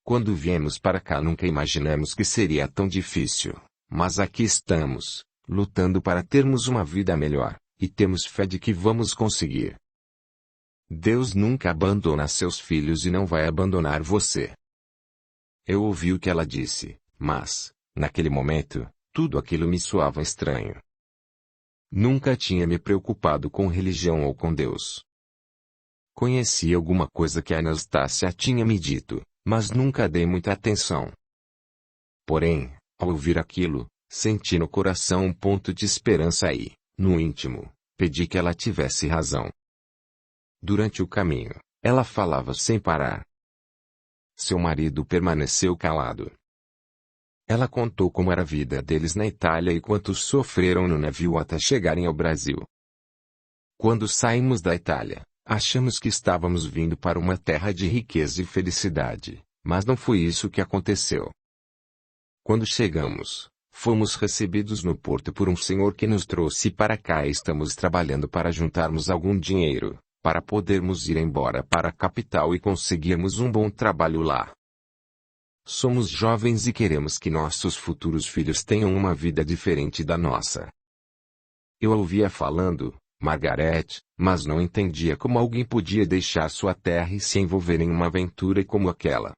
Quando viemos para cá nunca imaginamos que seria tão difícil, mas aqui estamos, lutando para termos uma vida melhor, e temos fé de que vamos conseguir. Deus nunca abandona seus filhos e não vai abandonar você. Eu ouvi o que ela disse, mas, naquele momento, tudo aquilo me soava estranho. Nunca tinha me preocupado com religião ou com Deus. Conheci alguma coisa que a Anastácia tinha me dito, mas nunca dei muita atenção. Porém, ao ouvir aquilo, senti no coração um ponto de esperança e, no íntimo, pedi que ela tivesse razão. Durante o caminho, ela falava sem parar. Seu marido permaneceu calado. Ela contou como era a vida deles na Itália e quantos sofreram no navio até chegarem ao Brasil. Quando saímos da Itália, achamos que estávamos vindo para uma terra de riqueza e felicidade, mas não foi isso que aconteceu. Quando chegamos, fomos recebidos no porto por um senhor que nos trouxe para cá e estamos trabalhando para juntarmos algum dinheiro, para podermos ir embora para a capital e conseguirmos um bom trabalho lá. Somos jovens e queremos que nossos futuros filhos tenham uma vida diferente da nossa. Eu a ouvia falando, Margaret, mas não entendia como alguém podia deixar sua terra e se envolver em uma aventura como aquela.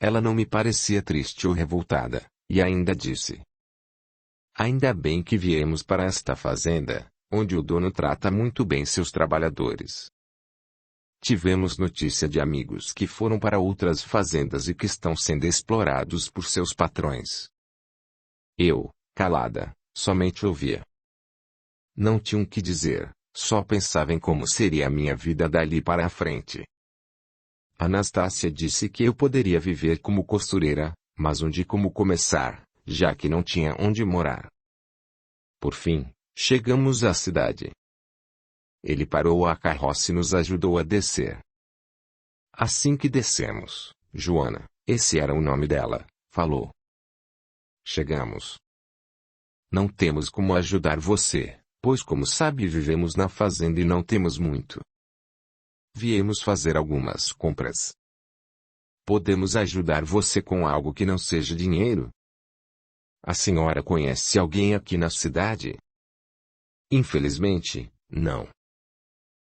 Ela não me parecia triste ou revoltada, e ainda disse: Ainda bem que viemos para esta fazenda, onde o dono trata muito bem seus trabalhadores. Tivemos notícia de amigos que foram para outras fazendas e que estão sendo explorados por seus patrões. Eu, calada, somente ouvia. Não tinha o que dizer, só pensava em como seria a minha vida dali para a frente. Anastácia disse que eu poderia viver como costureira, mas onde e como começar, já que não tinha onde morar. Por fim, chegamos à cidade. Ele parou a carroça e nos ajudou a descer. Assim que descemos, Joana, esse era o nome dela, falou. Chegamos. Não temos como ajudar você, pois como sabe vivemos na fazenda e não temos muito. Viemos fazer algumas compras. Podemos ajudar você com algo que não seja dinheiro? A senhora conhece alguém aqui na cidade? Infelizmente, não.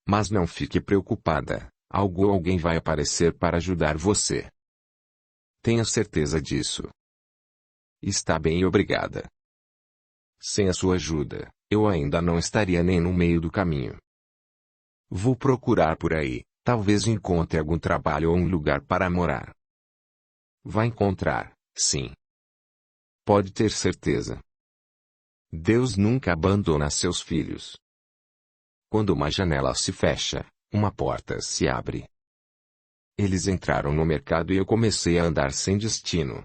Mas não fique preocupada, algo ou alguém vai aparecer para ajudar você. Tenha certeza disso. Está bem, obrigada. Sem a sua ajuda, eu ainda não estaria nem no meio do caminho. Vou procurar por aí, talvez encontre algum trabalho ou um lugar para morar. Vai encontrar, sim. Pode ter certeza. Deus nunca abandona seus filhos. Quando uma janela se fecha, uma porta se abre. Eles entraram no mercado e eu comecei a andar sem destino.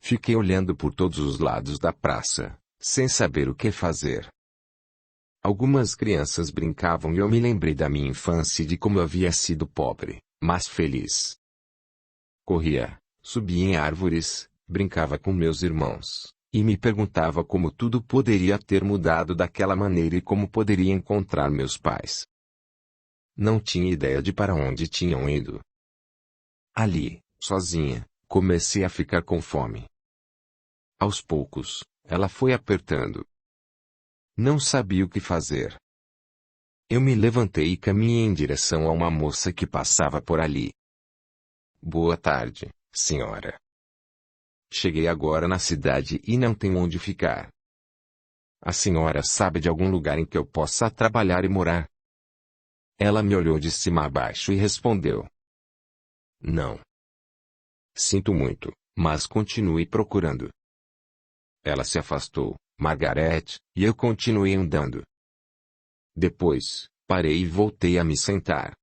Fiquei olhando por todos os lados da praça, sem saber o que fazer. Algumas crianças brincavam e eu me lembrei da minha infância e de como havia sido pobre, mas feliz. Corria, subia em árvores, brincava com meus irmãos, e me perguntava como tudo poderia ter mudado daquela maneira e como poderia encontrar meus pais. Não tinha ideia de para onde tinham ido. Ali, sozinha, comecei a ficar com fome. Aos poucos, ela foi apertando. Não sabia o que fazer. Eu me levantei e caminhei em direção a uma moça que passava por ali. Boa tarde, senhora. Cheguei agora na cidade e não tenho onde ficar. A senhora sabe de algum lugar em que eu possa trabalhar e morar? Ela me olhou de cima a baixo e respondeu: Não. Sinto muito, mas continue procurando. Ela se afastou, Margaret, e eu continuei andando. Depois, parei e voltei a me sentar.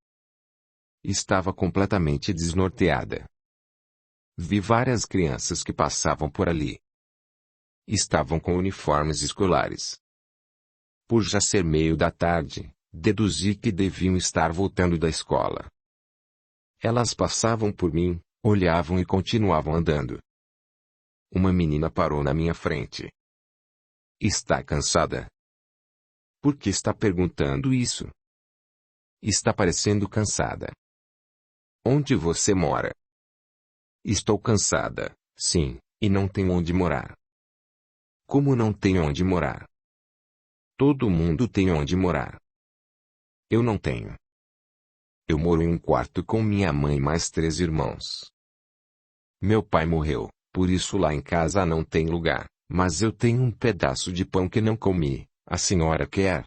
Estava completamente desnorteada. Vi várias crianças que passavam por ali. Estavam com uniformes escolares. Por já ser meio da tarde, deduzi que deviam estar voltando da escola. Elas passavam por mim, olhavam e continuavam andando. Uma menina parou na minha frente. Está cansada? Por que está perguntando isso? Está parecendo cansada. Onde você mora? Estou cansada, sim, e não tenho onde morar. Como não tenho onde morar? Todo mundo tem onde morar. Eu não tenho. Eu moro em um quarto com minha mãe e mais 3 irmãos. Meu pai morreu, por isso lá em casa não tem lugar, mas eu tenho um pedaço de pão que não comi. A senhora quer?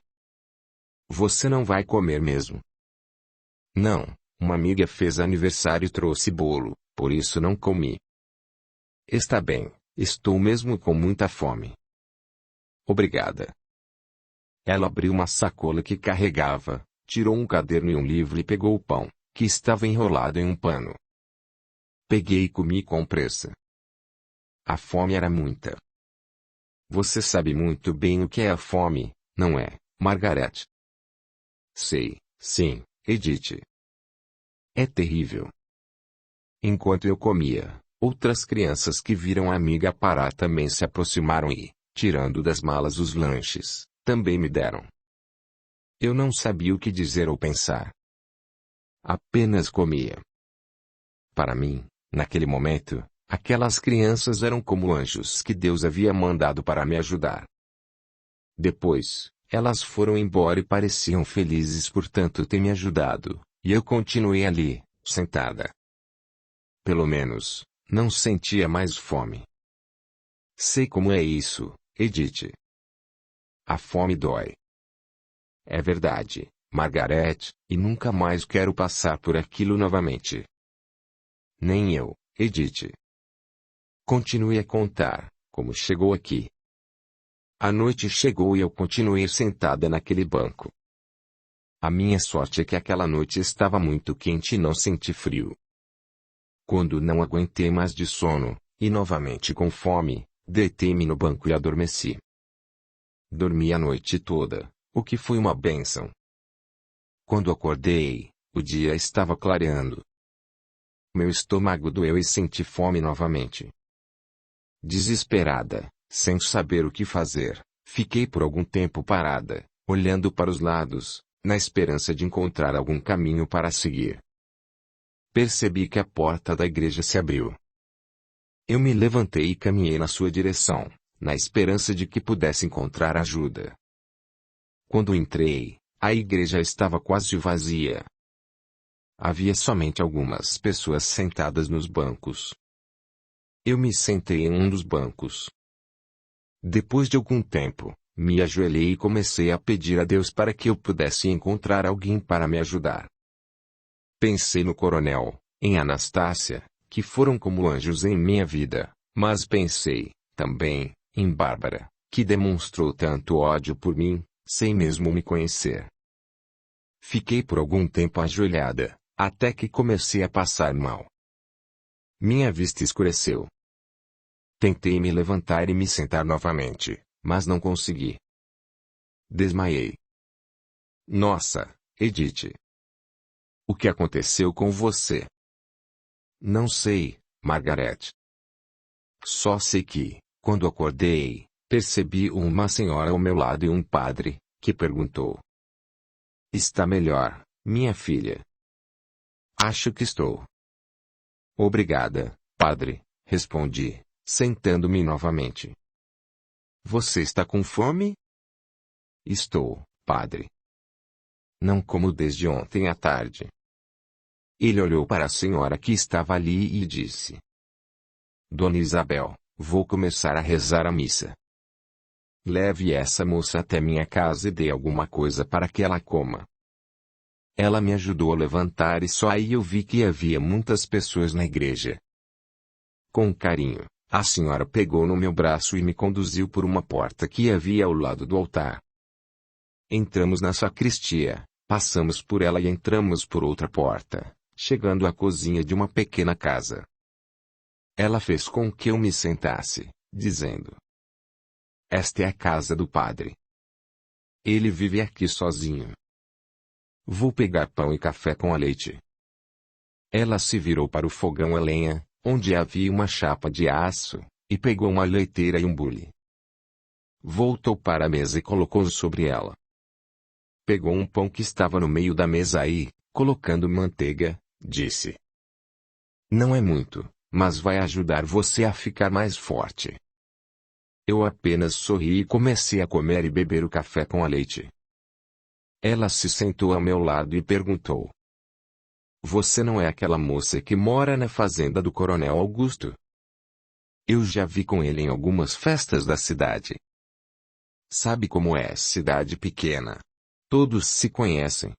Você não vai comer mesmo? Não, uma amiga fez aniversário e trouxe bolo, por isso não comi. Está bem, estou mesmo com muita fome. Obrigada. Ela abriu uma sacola que carregava, tirou um caderno e um livro e pegou o pão, que estava enrolado em um pano. Peguei e comi com pressa. A fome era muita. Você sabe muito bem o que é a fome, não é, Margaret? Sei, sim, Edith. É terrível. Enquanto eu comia, outras crianças que viram a amiga parar também se aproximaram e, tirando das malas os lanches, também me deram. Eu não sabia o que dizer ou pensar. Apenas comia. Para mim, naquele momento, aquelas crianças eram como anjos que Deus havia mandado para me ajudar. Depois, elas foram embora e pareciam felizes por tanto ter me ajudado, e eu continuei ali, sentada. Pelo menos, não sentia mais fome. Sei como é isso, Edith. A fome dói. É verdade, Margaret, e nunca mais quero passar por aquilo novamente. Nem eu, Edith. Continue a contar, como chegou aqui. A noite chegou e eu continuei sentada naquele banco. A minha sorte é que aquela noite estava muito quente e não senti frio. Quando não aguentei mais de sono, e novamente com fome, deitei-me no banco e adormeci. Dormi a noite toda, o que foi uma bênção. Quando acordei, o dia estava clareando. Meu estômago doeu e senti fome novamente. Desesperada, sem saber o que fazer, fiquei por algum tempo parada, olhando para os lados, na esperança de encontrar algum caminho para seguir. Percebi que a porta da igreja se abriu. Eu me levantei e caminhei na sua direção, na esperança de que pudesse encontrar ajuda. Quando entrei, a igreja estava quase vazia. Havia somente algumas pessoas sentadas nos bancos. Eu me sentei em um dos bancos. Depois de algum tempo, me ajoelhei e comecei a pedir a Deus para que eu pudesse encontrar alguém para me ajudar. Pensei no coronel, em Anastácia, que foram como anjos em minha vida, mas pensei, também, em Bárbara, que demonstrou tanto ódio por mim, sem mesmo me conhecer. Fiquei por algum tempo ajoelhada, até que comecei a passar mal. Minha vista escureceu. Tentei me levantar e me sentar novamente, mas não consegui. Desmaiei. Nossa, Edith. O que aconteceu com você? Não sei, Margaret. Só sei que, quando acordei, percebi uma senhora ao meu lado e um padre, que perguntou: Está melhor, Minha filha. Acho que estou. Obrigada, padre, respondi, sentando-me novamente. Você está com fome? Estou, padre. Não como desde ontem à tarde. Ele olhou para a senhora que estava ali e disse: Dona Isabel, vou começar a rezar a missa. Leve essa moça até minha casa e dê alguma coisa para que ela coma. Ela me ajudou a levantar e só aí eu vi que havia muitas pessoas na igreja. Com carinho, a senhora pegou no meu braço e me conduziu por uma porta que havia ao lado do altar. Entramos na sacristia, passamos por ela e entramos por outra porta, chegando à cozinha de uma pequena casa. Ela fez com que eu me sentasse, dizendo: Esta é a casa do padre. Ele vive aqui sozinho. Vou pegar pão e café com a leite. Ela se virou para o fogão a lenha, onde havia uma chapa de aço, e pegou uma leiteira e um bule. Voltou para a mesa e colocou sobre ela. Pegou um pão que estava no meio da mesa e, colocando manteiga, disse: Não é muito, mas vai ajudar você a ficar mais forte. Eu apenas sorri e comecei a comer e beber o café com a leite. Ela se sentou ao meu lado e perguntou: Você não é aquela moça que mora na fazenda do Coronel Augusto? Eu já vi com ele em algumas festas da cidade. Sabe como é cidade pequena? Todos se conhecem.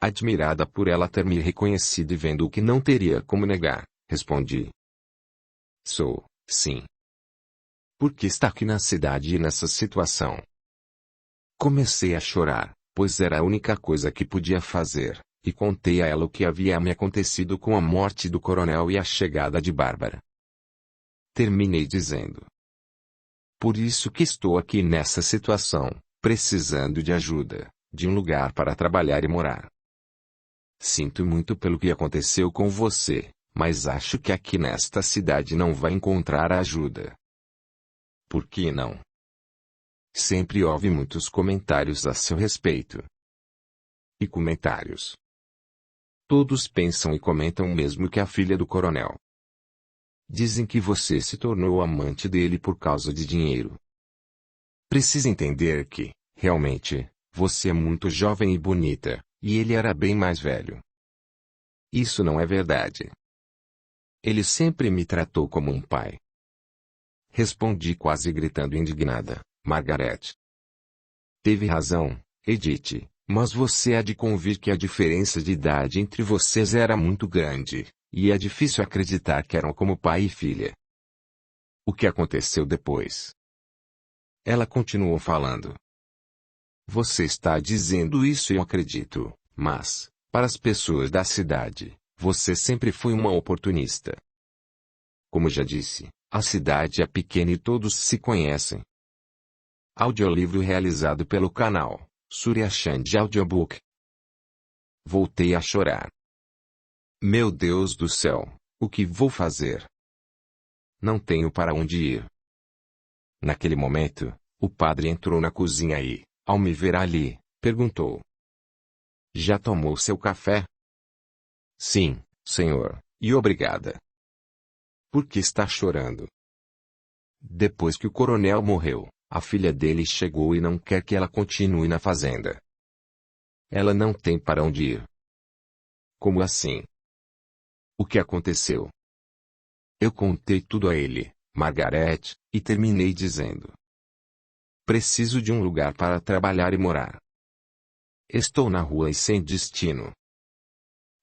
Admirada por ela ter me reconhecido e vendo o que não teria como negar, respondi: Sou, sim. Por que está aqui na cidade e nessa situação? Comecei a chorar, pois era a única coisa que podia fazer, e contei a ela o que havia me acontecido com a morte do coronel e a chegada de Bárbara. Terminei dizendo: Por isso que estou aqui nessa situação, precisando de ajuda, de um lugar para trabalhar e morar. Sinto muito pelo que aconteceu com você, mas acho que aqui nesta cidade não vai encontrar ajuda. Por que não? Sempre houve muitos comentários a seu respeito. E comentários? Todos pensam e comentam o mesmo que a filha do coronel. Dizem que você se tornou amante dele por causa de dinheiro. Precisa entender que, realmente, você é muito jovem e bonita, e ele era bem mais velho. Isso não é verdade. Ele sempre me tratou como um pai. Respondi quase gritando indignada: Margaret. Teve razão, Edith, mas você há de convir que a diferença de idade entre vocês era muito grande, e é difícil acreditar que eram como pai e filha. O que aconteceu depois? Ela continuou falando. Você está dizendo isso e eu acredito, mas, para as pessoas da cidade, você sempre foi uma oportunista. Como já disse, a cidade é pequena e todos se conhecem. Audiolivro realizado pelo canal Surya Chand Audiobook. Voltei a chorar. Meu Deus do céu, o que vou fazer? Não tenho para onde ir. Naquele momento, o padre entrou na cozinha e, ao me ver ali, perguntou: Já tomou seu café? Sim, senhor, e obrigada. Por que está chorando? Depois que o coronel morreu, a filha dele chegou e não quer que ela continue na fazenda. Ela não tem para onde ir. Como assim? O que aconteceu? Eu contei tudo a ele, Margaret, e terminei dizendo: Preciso de um lugar para trabalhar e morar. Estou na rua e sem destino.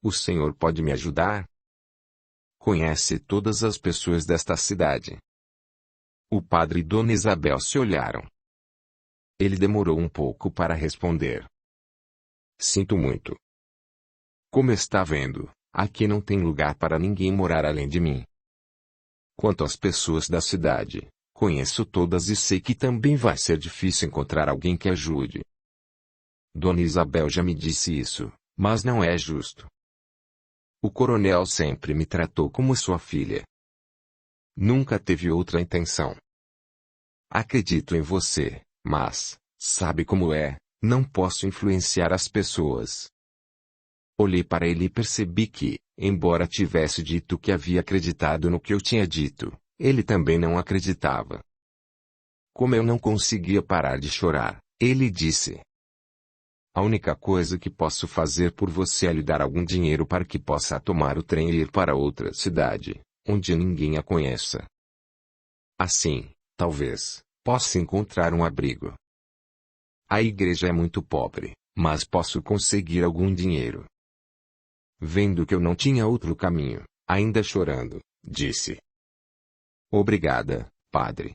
O senhor pode me ajudar? Conhece todas as pessoas desta cidade. O padre e Dona Isabel se olharam. Ele demorou um pouco para responder. Sinto muito. Como está vendo, aqui não tem lugar para ninguém morar além de mim. Quanto às pessoas da cidade, conheço todas e sei que também vai ser difícil encontrar alguém que ajude. Dona Isabel já me disse isso, mas não é justo. O coronel sempre me tratou como sua filha. Nunca teve outra intenção. Acredito em você, mas, sabe como é, não posso influenciar as pessoas. Olhei para ele e percebi que, embora tivesse dito que havia acreditado no que eu tinha dito, ele também não acreditava. Como eu não conseguia parar de chorar, ele disse: "A única coisa que posso fazer por você é lhe dar algum dinheiro para que possa tomar o trem e ir para outra cidade, onde ninguém a conheça. Assim, talvez, possa encontrar um abrigo. A igreja é muito pobre, mas posso conseguir algum dinheiro." Vendo que eu não tinha outro caminho, ainda chorando, disse: "Obrigada, padre.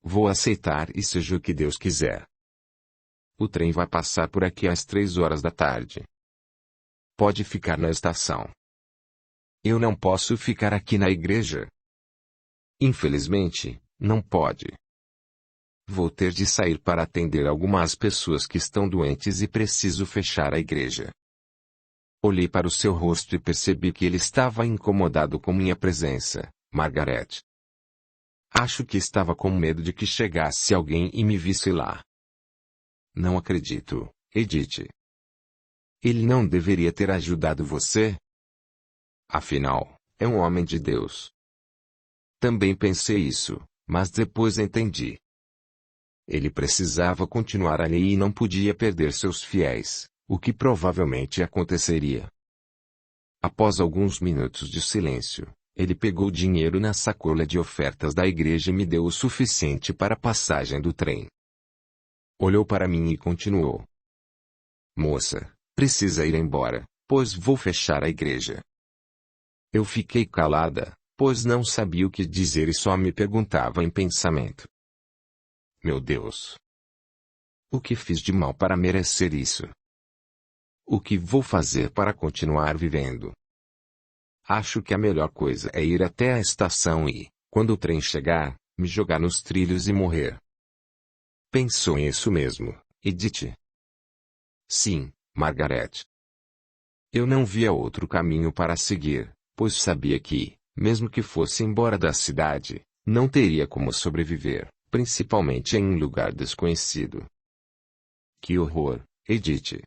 Vou aceitar e seja o que Deus quiser. O trem vai passar por aqui às 3 horas da tarde. Pode ficar na estação." "Eu não posso ficar aqui na igreja." "Infelizmente, não pode. Vou ter de sair para atender algumas pessoas que estão doentes e preciso fechar a igreja." Olhei para o seu rosto e percebi que ele estava incomodado com minha presença, Margaret. Acho que estava com medo de que chegasse alguém e me visse lá. "Não acredito, Edith. Ele não deveria ter ajudado você? Afinal, é um homem de Deus." Também pensei isso, mas depois entendi. Ele precisava continuar ali e não podia perder seus fiéis, o que provavelmente aconteceria. Após alguns minutos de silêncio, ele pegou o dinheiro na sacola de ofertas da igreja e me deu o suficiente para a passagem do trem. Olhou para mim e continuou: "Moça, precisa ir embora, pois vou fechar a igreja." Eu fiquei calada, pois não sabia o que dizer e só me perguntava em pensamento: "Meu Deus! O que fiz de mal para merecer isso? O que vou fazer para continuar vivendo?" Acho que a melhor coisa é ir até a estação e, quando o trem chegar, me jogar nos trilhos e morrer. Pensou nisso mesmo, Edith? Sim, Margaret. Eu não via outro caminho para seguir, pois sabia que, mesmo que fosse embora da cidade, não teria como sobreviver, principalmente em um lugar desconhecido. Que horror, Edith!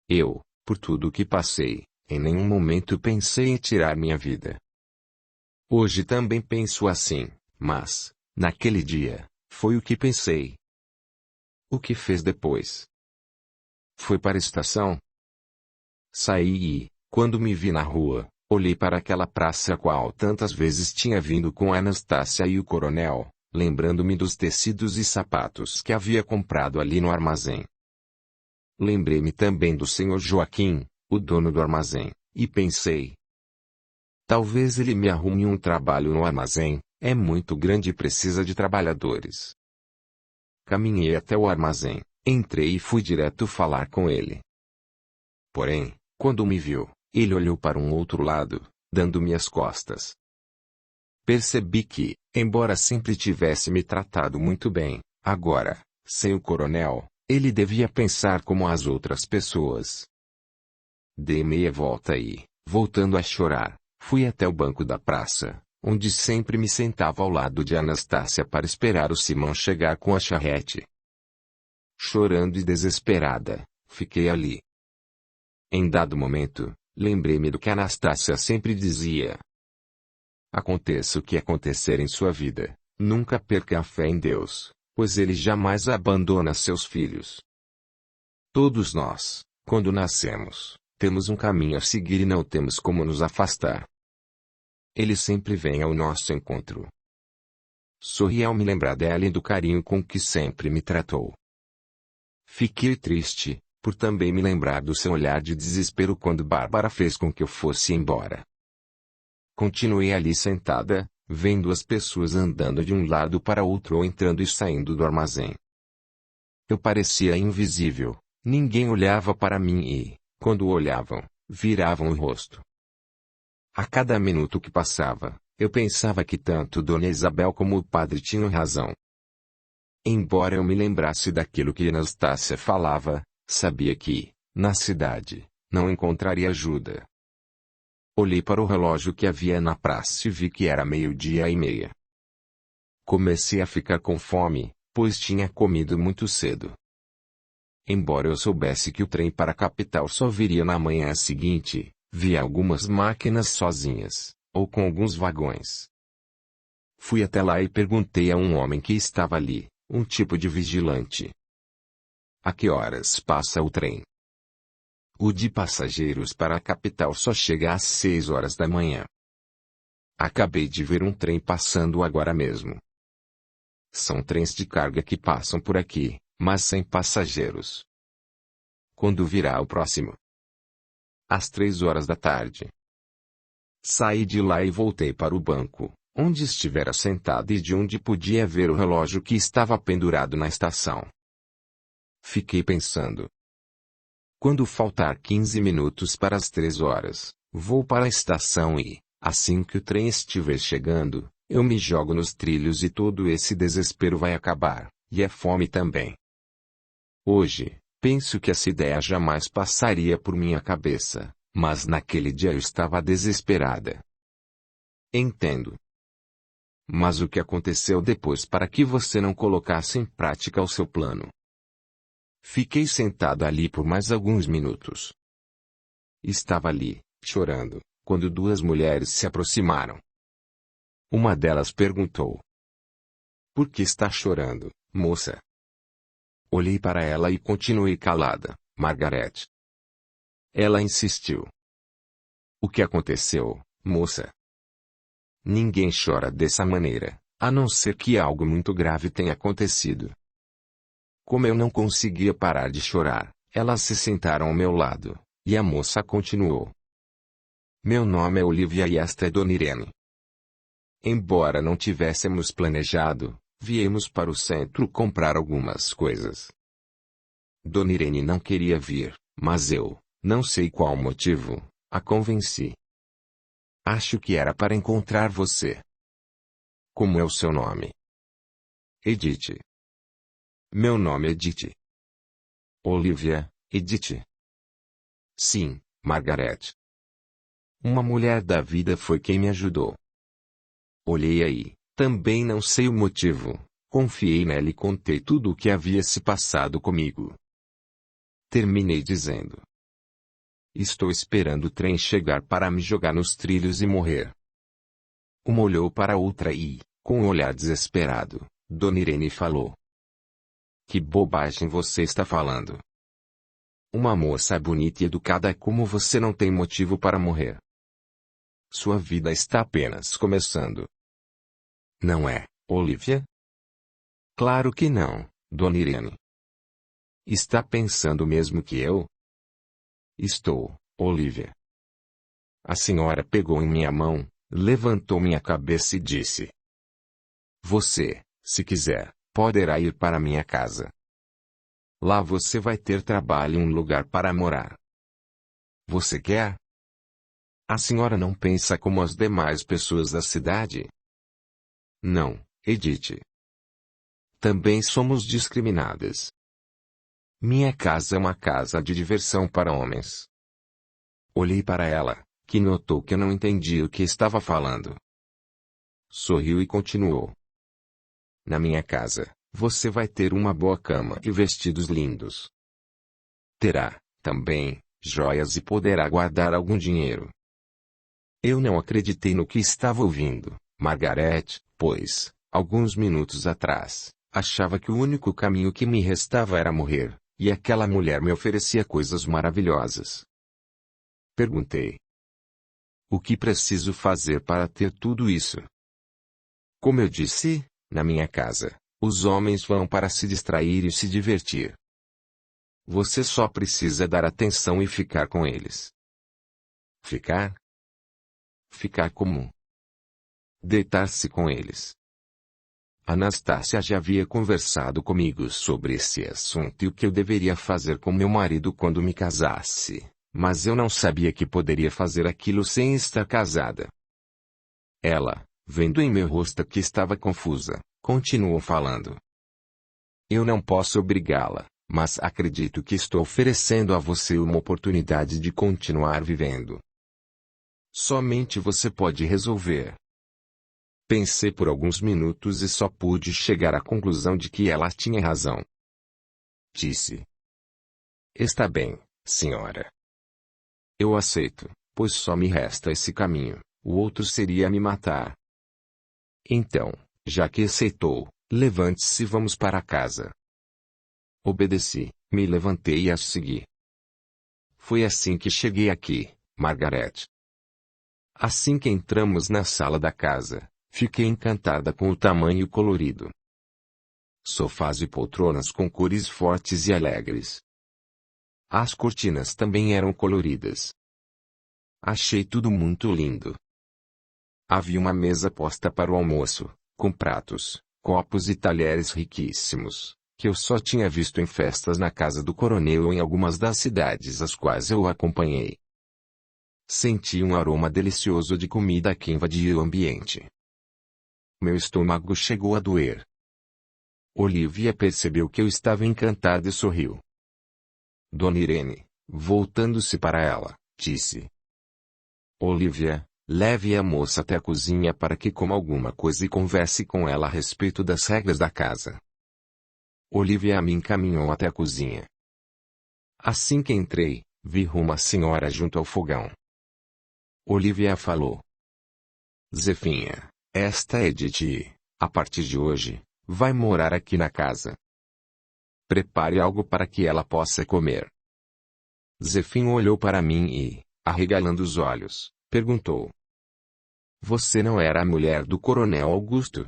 Eu, por tudo o que passei, em nenhum momento pensei em tirar minha vida. Hoje também penso assim, mas, naquele dia, foi o que pensei. O que fez depois? Foi para a estação? Saí e, quando me vi na rua, olhei para aquela praça a qual tantas vezes tinha vindo com a Anastácia e o coronel, lembrando-me dos tecidos e sapatos que havia comprado ali no armazém. Lembrei-me também do Sr. Joaquim, o dono do armazém, e pensei: talvez ele me arrume um trabalho no armazém, é muito grande e precisa de trabalhadores. Caminhei até o armazém, entrei e fui direto falar com ele. Porém, quando me viu, ele olhou para um outro lado, dando-me as costas. Percebi que, embora sempre tivesse me tratado muito bem, agora, sem o coronel, ele devia pensar como as outras pessoas. Dei meia volta e, voltando a chorar, fui até o banco da praça, onde sempre me sentava ao lado de Anastácia para esperar o Simão chegar com a charrete. Chorando e desesperada, fiquei ali. Em dado momento, lembrei-me do que Anastácia sempre dizia: aconteça o que acontecer em sua vida, nunca perca a fé em Deus, pois Ele jamais abandona seus filhos. Todos nós, quando nascemos, temos um caminho a seguir e não temos como nos afastar. Ele sempre vem ao nosso encontro. Sorri ao me lembrar dela e do carinho com que sempre me tratou. Fiquei triste, por também me lembrar do seu olhar de desespero quando Bárbara fez com que eu fosse embora. Continuei ali sentada, vendo as pessoas andando de um lado para outro ou entrando e saindo do armazém. Eu parecia invisível, ninguém olhava para mim e, quando olhavam, viravam o rosto. A cada minuto que passava, eu pensava que tanto Dona Isabel como o padre tinham razão. Embora eu me lembrasse daquilo que Anastácia falava, sabia que, na cidade, não encontraria ajuda. Olhei para o relógio que havia na praça e vi que era 12:30. Comecei a ficar com fome, pois tinha comido muito cedo. Embora eu soubesse que o trem para a capital só viria na manhã seguinte, vi algumas máquinas sozinhas, ou com alguns vagões. Fui até lá e perguntei a um homem que estava ali, um tipo de vigilante. A que horas passa o trem? O de passageiros para a capital só chega às 6 horas da manhã. Acabei de ver um trem passando agora mesmo. São trens de carga que passam por aqui, mas sem passageiros. Quando virá o próximo? Às 3 horas da tarde. Saí de lá e voltei para o banco, onde estivera sentado e de onde podia ver o relógio que estava pendurado na estação. Fiquei pensando. Quando faltar 15 minutos para as 3 horas, vou para a estação e, assim que o trem estiver chegando, eu me jogo nos trilhos e todo esse desespero vai acabar, e a fome também. Hoje, penso que essa ideia jamais passaria por minha cabeça, mas naquele dia eu estava desesperada. Entendo. Mas o que aconteceu depois para que você não colocasse em prática o seu plano? Fiquei sentado ali por mais alguns minutos. Estava ali, chorando, quando duas mulheres se aproximaram. Uma delas perguntou: "Por que está chorando, moça?" Olhei para ela e continuei calada. Margaret. Ela insistiu: "O que aconteceu, moça?" Ninguém chora dessa maneira, a não ser que algo muito grave tenha acontecido. Como eu não conseguia parar de chorar, elas se sentaram ao meu lado, e a moça continuou: "Meu nome é Olivia e esta é Dona Irene. Embora não tivéssemos planejado, viemos para o centro comprar algumas coisas. Dona Irene não queria vir, mas eu, não sei qual motivo, a convenci. Acho que era para encontrar você." "Como é o seu nome?" "Edith." "Meu nome é Edith." "Olivia, Edith." "Sim, Margaret. Uma mulher da vida foi quem me ajudou." Olhei aí, também não sei o motivo, confiei nela e contei tudo o que havia se passado comigo. Terminei dizendo: "Estou esperando o trem chegar para me jogar nos trilhos e morrer." Uma olhou para a outra e, com um olhar desesperado, Dona Irene falou: "Que bobagem você está falando? Uma moça bonita e educada como você não tem motivo para morrer. Sua vida está apenas começando." "Não é, Olivia?" "Claro que não, Dona Irene." "Está pensando mesmo que eu?" "Estou, Olivia." A senhora pegou em minha mão, levantou minha cabeça e disse: "Você, se quiser, poderá ir para minha casa. Lá você vai ter trabalho e um lugar para morar. Você quer? A senhora não pensa como as demais pessoas da cidade?" "Não, Edith. Também somos discriminadas. Minha casa é uma casa de diversão para homens." Olhei para ela, que notou que eu não entendia o que estava falando. Sorriu e continuou: "Na minha casa, você vai ter uma boa cama e vestidos lindos. Terá, também, joias e poderá guardar algum dinheiro." Eu não acreditei no que estava ouvindo, Margaret, pois, alguns minutos atrás, achava que o único caminho que me restava era morrer, e aquela mulher me oferecia coisas maravilhosas. Perguntei: "O que preciso fazer para ter tudo isso?" "Como eu disse, na minha casa, os homens vão para se distrair e se divertir. Você só precisa dar atenção e ficar com eles." "Ficar? Ficar como?" "Deitar-se com eles." Anastácia já havia conversado comigo sobre esse assunto e o que eu deveria fazer com meu marido quando me casasse, mas eu não sabia que poderia fazer aquilo sem estar casada. Ela, vendo em meu rosto que estava confusa, continuou falando: "Eu não posso obrigá-la, mas acredito que estou oferecendo a você uma oportunidade de continuar vivendo. Somente você pode resolver." Pensei por alguns minutos e só pude chegar à conclusão de que ela tinha razão. Disse: Está bem, senhora. Eu aceito, pois só me resta esse caminho, o outro seria me matar. Então, já que aceitou, levante-se e vamos para casa. Obedeci, me levantei e a segui. Foi assim que cheguei aqui, Margaret. Assim que entramos na sala da casa, fiquei encantada com o tamanho e o colorido. Sofás e poltronas com cores fortes e alegres. As cortinas também eram coloridas. Achei tudo muito lindo. Havia uma mesa posta para o almoço, com pratos, copos e talheres riquíssimos, que eu só tinha visto em festas na casa do coronel ou em algumas das cidades às quais eu o acompanhei. Senti um aroma delicioso de comida que invadia o ambiente. Meu estômago chegou a doer. Olivia percebeu que eu estava encantada e sorriu. Dona Irene, voltando-se para ela, disse: Olivia, leve a moça até a cozinha para que coma alguma coisa e converse com ela a respeito das regras da casa. Olivia me encaminhou até a cozinha. Assim que entrei, vi uma senhora junto ao fogão. Olivia falou: Zefinha, esta é Edith, a partir de hoje, vai morar aqui na casa. Prepare algo para que ela possa comer. Zefinha olhou para mim e, arregalando os olhos, perguntou: Você não era a mulher do coronel Augusto?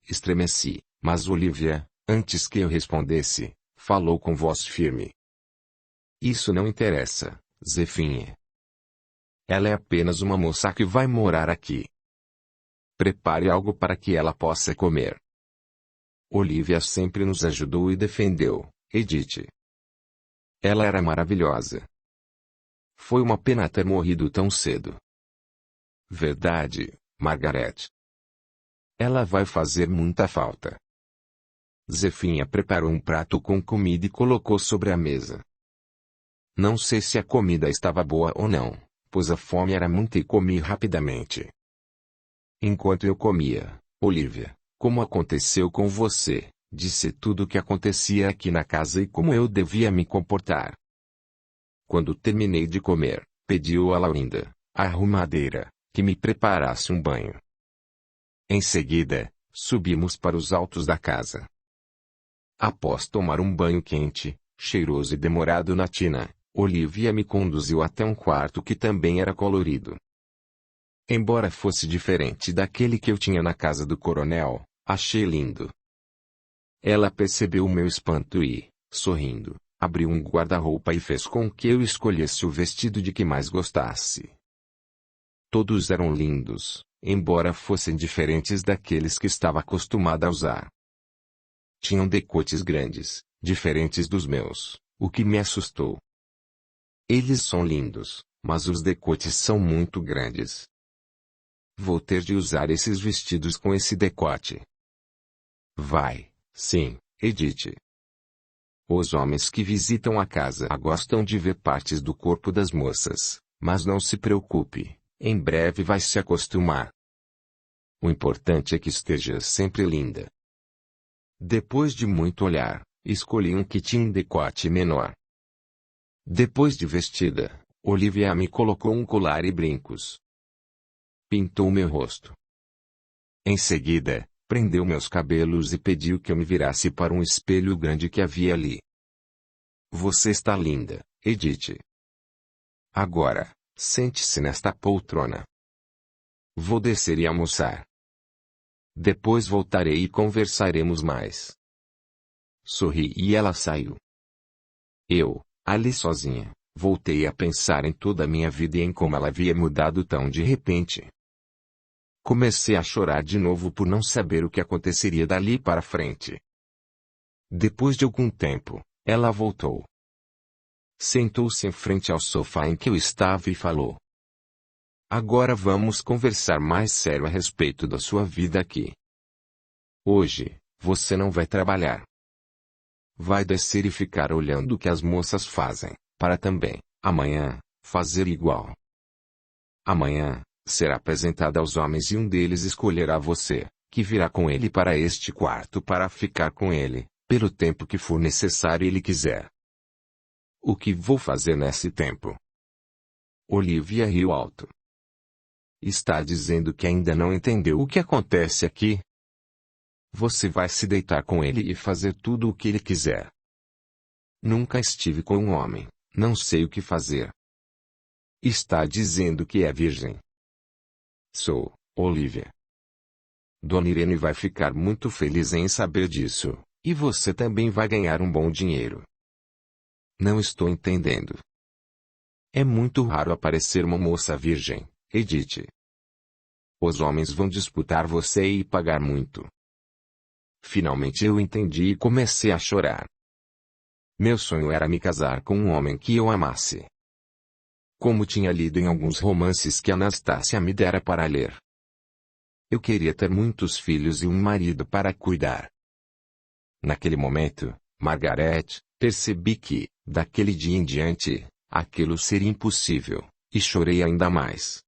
Estremeci, mas Olivia, antes que eu respondesse, falou com voz firme: Isso não interessa, Zefinha. Ela é apenas uma moça que vai morar aqui. Prepare algo para que ela possa comer. Olivia sempre nos ajudou e defendeu, Edith. Ela era maravilhosa. Foi uma pena ter morrido tão cedo. Verdade, Margaret. Ela vai fazer muita falta. Zefinha preparou um prato com comida e colocou sobre a mesa. Não sei se a comida estava boa ou não, pois a fome era muita e comi rapidamente. Enquanto eu comia, Olivia, como aconteceu com você, disse tudo o que acontecia aqui na casa e como eu devia me comportar. Quando terminei de comer, pediu a Laurinda, a arrumadeira, que me preparasse um banho. Em seguida, subimos para os altos da casa. Após tomar um banho quente, cheiroso e demorado na tina, Olivia me conduziu até um quarto que também era colorido. Embora fosse diferente daquele que eu tinha na casa do coronel, achei lindo. Ela percebeu o meu espanto e, sorrindo, abriu um guarda-roupa e fez com que eu escolhesse o vestido de que mais gostasse. Todos eram lindos, embora fossem diferentes daqueles que estava acostumada a usar. Tinham decotes grandes, diferentes dos meus, o que me assustou. Eles são lindos, mas os decotes são muito grandes. Vou ter de usar esses vestidos com esse decote. Vai, sim, Edith. Os homens que visitam a casa gostam de ver partes do corpo das moças, mas não se preocupe, em breve vai se acostumar. O importante é que esteja sempre linda. Depois de muito olhar, escolhi um que tinha um decote menor. Depois de vestida, Olivia me colocou um colar e brincos. Pintou meu rosto. Em seguida, prendeu meus cabelos e pediu que eu me virasse para um espelho grande que havia ali. Você está linda, Edith. Agora, sente-se nesta poltrona. Vou descer e almoçar. Depois voltarei e conversaremos mais. Sorri e ela saiu. Eu, ali sozinha, voltei a pensar em toda a minha vida e em como ela havia mudado tão de repente. Comecei a chorar de novo por não saber o que aconteceria dali para frente. Depois de algum tempo, ela voltou. Sentou-se em frente ao sofá em que eu estava e falou: Agora vamos conversar mais sério a respeito da sua vida aqui. Hoje, você não vai trabalhar. Vai descer e ficar olhando o que as moças fazem, para também, amanhã, fazer igual. Amanhã, será apresentada aos homens e um deles escolherá você, que virá com ele para este quarto para ficar com ele, pelo tempo que for necessário e ele quiser. O que vou fazer nesse tempo? Olivia riu alto. Está dizendo que ainda não entendeu o que acontece aqui? Você vai se deitar com ele e fazer tudo o que ele quiser. Nunca estive com um homem, não sei o que fazer. Está dizendo que é virgem. Sou, Olivia. Dona Irene vai ficar muito feliz em saber disso, e você também vai ganhar um bom dinheiro. Não estou entendendo. É muito raro aparecer uma moça virgem, Edith. Os homens vão disputar você e pagar muito. Finalmente eu entendi e comecei a chorar. Meu sonho era me casar com um homem que eu amasse. Como tinha lido em alguns romances que Anastácia me dera para ler. Eu queria ter muitos filhos e um marido para cuidar. Naquele momento, Margaret, percebi que, daquele dia em diante, aquilo seria impossível, e chorei ainda mais.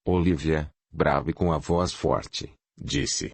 Olivia, brava e com a voz forte, disse: